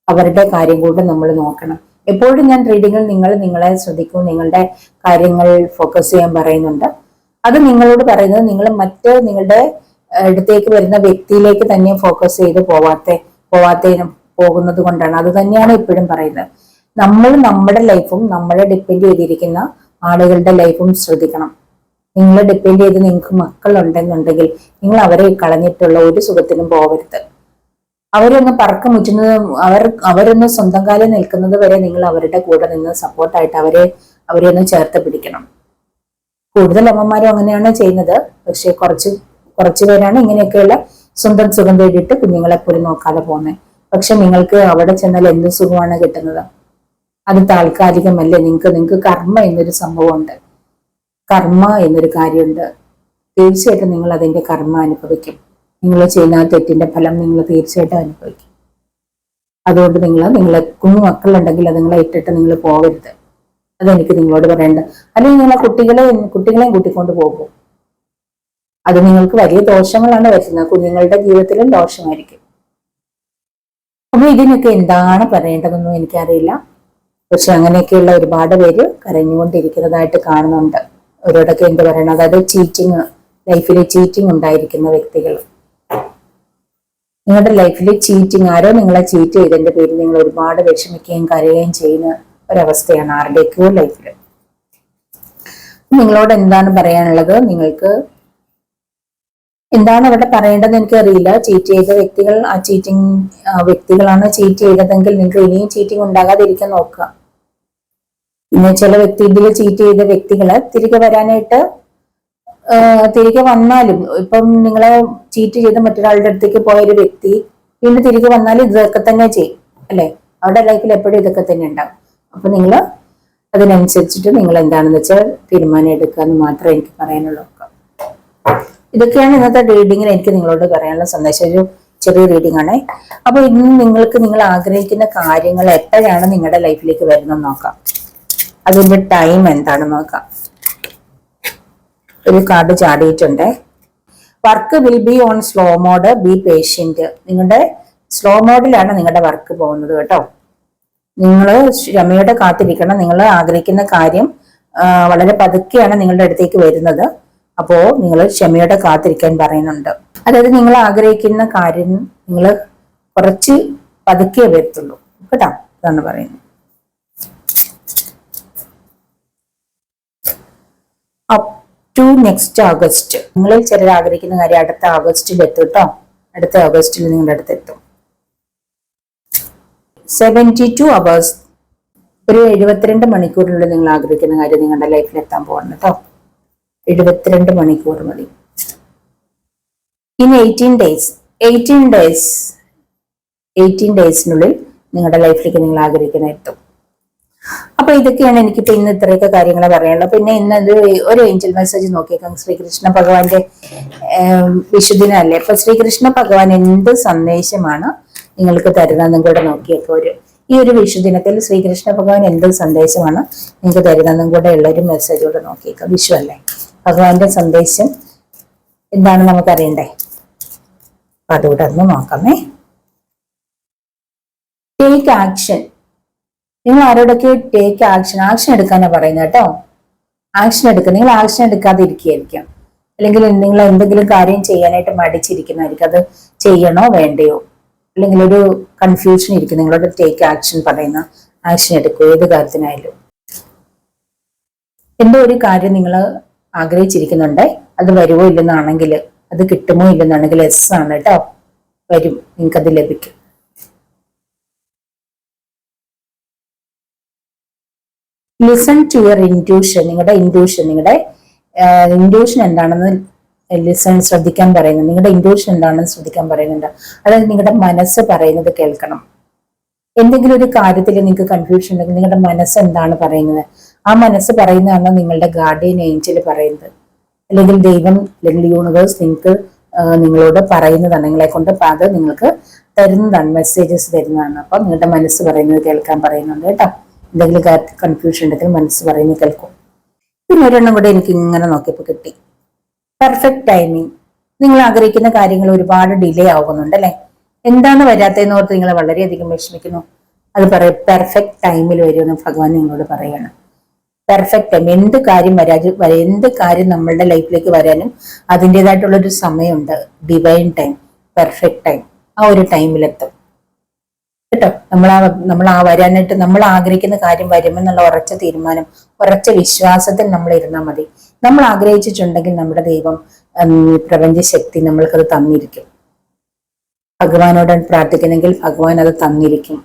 അവരുടെ കാര്യം കൂടെ നമ്മൾ നോക്കണം. എപ്പോഴും ഞാൻ റീഡിങ്ങിൽ നിങ്ങളെ ശ്രദ്ധിക്കും, നിങ്ങളുടെ കാര്യങ്ങൾ ഫോക്കസ് ചെയ്യാൻ പറയുന്നുണ്ട്. അത് നിങ്ങളോട് പറയുന്നത് നിങ്ങളുടെ നിങ്ങളുടെ അടുത്തേക്ക് വരുന്ന വ്യക്തിയിലേക്ക് തന്നെ ഫോക്കസ് ചെയ്ത് പോകുന്നത് കൊണ്ടാണ്. അത് തന്നെയാണ് എപ്പോഴും പറയുന്നത്. നമ്മൾ നമ്മുടെ ലൈഫും നമ്മളെ ഡിപ്പെൻഡ് ചെയ്തിരിക്കുന്ന ആളുകളുടെ ലൈഫും ശ്രദ്ധിക്കണം. നിങ്ങളെ ഡിപ്പെൻഡ് ചെയ്ത് നിങ്ങൾക്ക് മക്കളുണ്ടെന്നുണ്ടെങ്കിൽ നിങ്ങൾ അവരെ കളഞ്ഞിട്ടുള്ള ഒരു സുഖത്തിനും പോകരുത്. അവരൊന്ന് പറക്കം മുറ്റുന്നത്, അവരൊന്ന് സ്വന്തം കാലിൽ നിൽക്കുന്നത് വരെ നിങ്ങൾ അവരുടെ കൂടെ നിന്ന് സപ്പോർട്ടായിട്ട് അവരെ ഒന്ന് ചേർത്ത് പിടിക്കണം. കൂടുതൽ അമ്മമാരും അങ്ങനെയാണ് ചെയ്യുന്നത്. പക്ഷെ കുറച്ച് പേരാണ് ഇങ്ങനെയൊക്കെയുള്ള സ്വന്തം സുഖം തേടിയിട്ട് കുഞ്ഞുങ്ങളെ പോലും നോക്കാതെ പോകുന്നത്. പക്ഷെ നിങ്ങൾക്ക് അവിടെ ചെന്നാൽ എന്ത് സുഖമാണ് കിട്ടുന്നത്? അത് താൽക്കാലികമല്ലേ. നിങ്ങൾക്ക് കർമ്മ എന്നൊരു സംഭവമുണ്ട്, കർമ്മ എന്നൊരു കാര്യമുണ്ട്. തീർച്ചയായിട്ടും നിങ്ങൾ അതിന്റെ കർമ്മ അനുഭവിക്കും. നിങ്ങൾ ചെയ്യുന്ന തെറ്റിന്റെ ഫലം നിങ്ങൾ തീർച്ചയായിട്ടും അനുഭവിക്കും. അതുകൊണ്ട് നിങ്ങളെ കുഞ്ഞു മക്കളുണ്ടെങ്കിൽ അത് നിങ്ങളെ ഇട്ടിട്ട് നിങ്ങൾ പോകരുത്. അതെനിക്ക് നിങ്ങളോട് പറയേണ്ടത്. അല്ലെങ്കിൽ നിങ്ങളെ കുട്ടികളെയും കൂട്ടിക്കൊണ്ട് പോകും. അത് നിങ്ങൾക്ക് വലിയ ദോഷങ്ങളാണ് വരുന്നത്. കുഞ്ഞുങ്ങളുടെ ജീവിതത്തിലും ദോഷമായിരിക്കും. അപ്പൊ ഇതിനൊക്കെ എന്താണ് പറയേണ്ടതെന്നും എനിക്കറിയില്ല. പക്ഷെ അങ്ങനെയൊക്കെയുള്ള ഒരുപാട് പേര് കരഞ്ഞുകൊണ്ടിരിക്കുന്നതായിട്ട് കാണുന്നുണ്ട്. അവരോടൊക്കെ എന്ത് പറയണം, അതായത് ലൈഫിൽ ചീറ്റിംഗ് ഉണ്ടായിരിക്കുന്ന വ്യക്തികൾ, നിങ്ങളുടെ ലൈഫിൽ ആരോ നിങ്ങളെ ചീറ്റ് ചെയ്തതിന്റെ പേരിൽ നിങ്ങൾ ഒരുപാട് വിഷമിക്കുകയും കരയുകയും ചെയ്യുന്ന ഒരവസ്ഥയാണ് ആരുടെയൊക്കെയോ ലൈഫിൽ. നിങ്ങളോട് എന്താണ് പറയാനുള്ളത്? നിങ്ങൾക്ക് എന്താണ് അവിടെ പറയേണ്ടതെന്ന് എനിക്കറിയില്ല. ചീറ്റ് ചെയ്ത വ്യക്തികൾ, വ്യക്തികളാണ് ചീറ്റ് ചെയ്തതെങ്കിൽ നിങ്ങൾക്ക് ഇനിയും ചീറ്റിംഗ് ഉണ്ടാകാതിരിക്കാൻ നോക്കുക. പിന്നെ ചില ഇതിൽ ചീറ്റ് ചെയ്ത വ്യക്തികള് തിരികെ വന്നാലും, ഇപ്പം നിങ്ങളെ ചീറ്റ് ചെയ്ത് മറ്റൊരാളുടെ അടുത്തേക്ക് പോയ ഒരു വ്യക്തി വീണ്ടും തിരികെ വന്നാലും ഇതൊക്കെ തന്നെ ചെയ്യും, അല്ലെ? അവരുടെ ലൈഫിൽ എപ്പോഴും ഇതൊക്കെ തന്നെ ഉണ്ടാവും. അപ്പൊ നിങ്ങൾ അതിനനുസരിച്ചിട്ട് നിങ്ങൾ എന്താണെന്ന് വെച്ചാൽ തീരുമാനം എടുക്കുക എന്ന് മാത്രമേ എനിക്ക് പറയാനുള്ളൂ. ഇതൊക്കെയാണ് ഇന്നത്തെ റീഡിങ്ങിൽ എനിക്ക് നിങ്ങളോട് പറയാനുള്ള സന്ദേശം. ഒരു ചെറിയ റീഡിംഗ് ആണ്. അപ്പൊ ഇന്ന് നിങ്ങൾ ആഗ്രഹിക്കുന്ന കാര്യങ്ങൾ എപ്പോഴാണ് നിങ്ങളുടെ ലൈഫിലേക്ക് വരുന്നത് നോക്കാം. അതിന്റെ ടൈം എന്താണെന്ന് നോക്കാം. ഒരു കാർഡ് ചാടിയിട്ടുണ്ട്. Work will be on slow mode, be patient. നിങ്ങളുടെ സ്ലോ മോഡിലാണ് നിങ്ങളുടെ വർക്ക് പോകുന്നത് കേട്ടോ. നിങ്ങൾ ക്ഷമയോടെ കാത്തിരിക്കണം. നിങ്ങൾ ആഗ്രഹിക്കുന്ന കാര്യം വളരെ പതുക്കെയാണ് നിങ്ങളുടെ അടുത്തേക്ക് വരുന്നത്. അപ്പോ നിങ്ങൾ ക്ഷമയോടെ കാത്തിരിക്കാൻ പറയുന്നുണ്ട്. അതായത് നിങ്ങൾ ആഗ്രഹിക്കുന്ന കാര്യം നിങ്ങൾ കുറച്ച് പതുക്കെ വരത്തുള്ളൂ കേട്ടോ, അതാണ് പറയുന്നത്. Up to next August. നിങ്ങളിൽ ചിലർ ആഗ്രഹിക്കുന്ന കാര്യം അടുത്ത ഓഗസ്റ്റിൽ എത്തും കേട്ടോ. അടുത്ത ഓഗസ്റ്റിൽ നിങ്ങളുടെ അടുത്ത് എത്തും. 72 hours, ഒരു 72 മണിക്കൂറിനുള്ളിൽ നിങ്ങൾ ആഗ്രഹിക്കുന്ന കാര്യം നിങ്ങളുടെ ലൈഫിൽ എത്താൻ പോകണം കേട്ടോ. 72 മണിക്കൂർ മതി. ഇൻ 18 ഡേയ്സിനുള്ളിൽ നിങ്ങളുടെ ലൈഫിലേക്ക് നിങ്ങൾ ആഗ്രഹിക്കുന്ന എത്തും. അപ്പൊ ഇതൊക്കെയാണ് എനിക്കിപ്പോ ഇന്ന് ഇത്രയൊക്കെ കാര്യങ്ങൾ പറയാനുള്ളത്. പിന്നെ ഇന്ന് ഒരു ഏഞ്ചൽ മെസ്സേജ് നോക്കിയേക്കാം. ശ്രീകൃഷ്ണ ഭഗവാന്റെ വിശുദ്ധിനല്ലേ. അപ്പൊ ശ്രീകൃഷ്ണ ഭഗവാൻ എന്ത് സന്ദേശമാണ് നിങ്ങൾക്ക് തരുന്നതെന്നും കൂടെ നോക്കിയേക്കാം. ഈ ഒരു വിഷുദിനത്തിൽ ശ്രീകൃഷ്ണ ഭഗവാൻ എന്ത് സന്ദേശമാണ് നിങ്ങൾക്ക് തരുന്നതെന്നും കൂടെ ഉള്ള ഒരു മെസ്സേജ് കൂടെ നോക്കിയേക്കാം. വിഷു അല്ലേ, ഭഗവാന്റെ സന്ദേശം എന്താണ് നമുക്കറിയണ്ടേ. അതുകൂടെ ഒന്ന് നോക്കാമേ. Take action. നിങ്ങൾ ആരോടൊക്കെ ടേക്ക് ആക്ഷൻ എടുക്കാനാ പറയുന്നത് കേട്ടോ. ആക്ഷൻ എടുക്കുക. നിങ്ങൾ ആക്ഷൻ എടുക്കാതെ ഇരിക്കുകയായിരിക്കാം, അല്ലെങ്കിൽ നിങ്ങൾ എന്തെങ്കിലും കാര്യം ചെയ്യാനായിട്ട് മടിച്ചിരിക്കുന്നതായിരിക്കും. അത് ചെയ്യണോ വേണ്ടയോ, അല്ലെങ്കിൽ ഒരു കൺഫ്യൂഷൻ ഇരിക്കും. നിങ്ങളോട് ടേക്ക് ആക്ഷൻ പറയുന്ന ആക്ഷൻ എടുക്കുക. ഏത് കാര്യത്തിനായാലും എന്തോ ഒരു കാര്യം നിങ്ങൾ ആഗ്രഹിച്ചിരിക്കുന്നുണ്ട്, അത് വരുമോ ഇല്ലെന്നാണെങ്കിൽ, അത് കിട്ടുമോ ഇല്ലെന്നാണെങ്കിൽ എസ് ആണ് കേട്ടോ, വരും, നിങ്ങൾക്കത് ലഭിക്കും. Listen to your intuition. നിങ്ങളുടെ ഇൻറ്റ്യൂഷൻ എന്താണെന്ന് ശ്രദ്ധിക്കാൻ പറയുന്നുണ്ട്. നിങ്ങളുടെ ഇൻറ്റ്യൂഷൻ എന്താണെന്ന് ശ്രദ്ധിക്കാൻ പറയുന്നുണ്ട്. അതായത് നിങ്ങളുടെ മനസ്സ് പറയുന്നത് കേൾക്കണം. എന്തെങ്കിലും ഒരു കാര്യത്തിൽ നിങ്ങൾക്ക് കൺഫ്യൂഷൻ ഉണ്ടെങ്കിൽ നിങ്ങളുടെ മനസ്സ് എന്താണ് പറയുന്നത്, ആ മനസ്സ് പറയുന്നതാണ് നിങ്ങളുടെ ഗാർഡിയൻ ഏഞ്ചൽ പറയുന്നത്, അല്ലെങ്കിൽ ദൈവം അല്ലെങ്കിൽ യൂണിവേഴ്സ് നിങ്ങളോട് പറയുന്നതാണ്, നിങ്ങളെ കൊണ്ട് അത് നിങ്ങൾക്ക് തരുന്നതാണ്, മെസ്സേജസ് തരുന്നതാണ്. അപ്പൊ നിങ്ങളുടെ മനസ്സ് പറയുന്നത് കേൾക്കാൻ പറയുന്നുണ്ട് കേട്ടോ. എന്തെങ്കിലും കൺഫ്യൂഷൻ ഉണ്ടെങ്കിൽ മനസ്സ് പറയുന്നത് കേൾക്കും. പിന്നെ ഒരെണ്ണം കൂടെ എനിക്ക് ഇങ്ങനെ നോക്കിയപ്പോൾ കിട്ടി. Perfect timing. നിങ്ങൾ ആഗ്രഹിക്കുന്ന കാര്യങ്ങൾ ഒരുപാട് ഡിലേ ആവുന്നുണ്ട് അല്ലെ. എന്താണ് വരാത്തതെന്ന് ഓർത്ത് നിങ്ങൾ വളരെയധികം വിഷമിക്കുന്നു. അത് പെർഫെക്റ്റ് ടൈമിൽ വരുമെന്ന് ഭഗവാൻ നിങ്ങളോട് പറയണം. Perfect time. എന്ത് കാര്യം നമ്മളുടെ ലൈഫിലേക്ക് വരാനും അതിൻ്റെതായിട്ടുള്ള ഒരു സമയമുണ്ട്. Divine time, perfect time. ആ ഒരു ടൈമിലെത്തും കേട്ടോ. നമ്മൾ വരാനായിട്ട് നമ്മൾ ആഗ്രഹിക്കുന്ന കാര്യം വരുമെന്നുള്ള ഉറച്ച തീരുമാനം, ഉറച്ച വിശ്വാസത്തിൽ നമ്മൾ ഇരുന്നാൽ മതി. നമ്മൾ ആഗ്രഹിച്ചിട്ടുണ്ടെങ്കിൽ നമ്മുടെ ദൈവം, പ്രപഞ്ച ശക്തി നമ്മൾക്കത് തന്നിരിക്കും. ഭഗവാനോട് പ്രാർത്ഥിക്കുന്നെങ്കിൽ ഭഗവാൻ അത് തന്നിരിക്കും.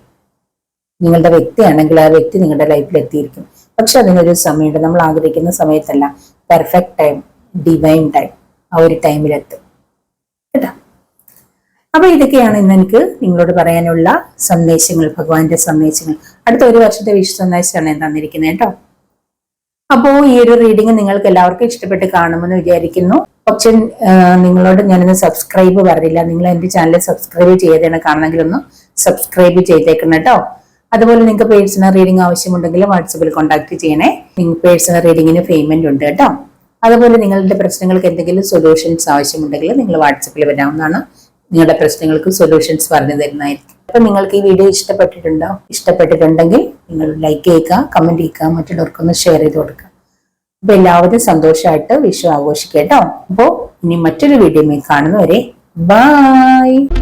നിങ്ങളുടെ വ്യക്തിയാണെങ്കിൽ ആ വ്യക്തി നിങ്ങളുടെ ലൈഫിൽ എത്തിയിരിക്കും. പക്ഷെ അതിനൊരു സമയമുണ്ട്. നമ്മൾ ആഗ്രഹിക്കുന്ന സമയത്തല്ല, പെർഫെക്റ്റ് ടൈം, ഡിവൈൻ ടൈം, ആ ഒരു ടൈമിലെത്തും കേട്ടോ. അപ്പൊ ഇതൊക്കെയാണ് ഇന്ന് എനിക്ക് നിങ്ങളോട് പറയാനുള്ള സന്ദേശങ്ങൾ, ഭഗവാന്റെ സന്ദേശങ്ങൾ. അടുത്ത ഒരു വർഷത്തെ വിഷു സന്ദേശമാണ് ഞാൻ തന്നിരിക്കുന്നത് കേട്ടോ. അപ്പോ ഈ ഒരു റീഡിങ് നിങ്ങൾക്ക് എല്ലാവർക്കും ഇഷ്ടപ്പെട്ട് കാണുമെന്ന് വിചാരിക്കുന്നു. പക്ഷെ നിങ്ങളോട് ഞാനിന്ന് സബ്സ്ക്രൈബ് പറഞ്ഞില്ല. നിങ്ങൾ എന്റെ ചാനൽ സബ്സ്ക്രൈബ് ചെയ്താണ് കാണണമെങ്കിൽ ഒന്ന് സബ്സ്ക്രൈബ് ചെയ്തേക്കണം കേട്ടോ. അതുപോലെ നിങ്ങൾക്ക് പേഴ്സണൽ റീഡിംഗ് ആവശ്യമുണ്ടെങ്കിൽ വാട്സപ്പിൽ കോൺടാക്ട് ചെയ്യണേ. നിങ്ങൾക്ക് പേഴ്സണൽ റീഡിങ്ങിന് പേയ്മെന്റ് ഉണ്ട് കേട്ടോ. അതുപോലെ നിങ്ങളുടെ പ്രശ്നങ്ങൾക്ക് എന്തെങ്കിലും സൊല്യൂഷൻസ് ആവശ്യമുണ്ടെങ്കിൽ നിങ്ങൾ വാട്സപ്പിൽ വരാവുന്നതാണ്. നിങ്ങളുടെ പ്രശ്നങ്ങൾക്ക് സൊല്യൂഷൻസ് പറഞ്ഞു തരുന്നതായിരിക്കും. അപ്പൊ നിങ്ങൾക്ക് ഈ വീഡിയോ ഇഷ്ടപ്പെട്ടിട്ടുണ്ടെങ്കിൽ നിങ്ങൾ ലൈക്ക് ചെയ്യുക, കമന്റ് ചെയ്യുക, മറ്റുള്ളവർക്കൊന്ന് ഷെയർ ചെയ്ത് കൊടുക്കുക. അപ്പൊ എല്ലാവരും സന്തോഷമായിട്ട് വിഷു ആഘോഷിക്കുക കേട്ടോ. അപ്പോ ഇനി മറ്റൊരു വീഡിയോയിൽ കാണുന്നവരെ ബൈ.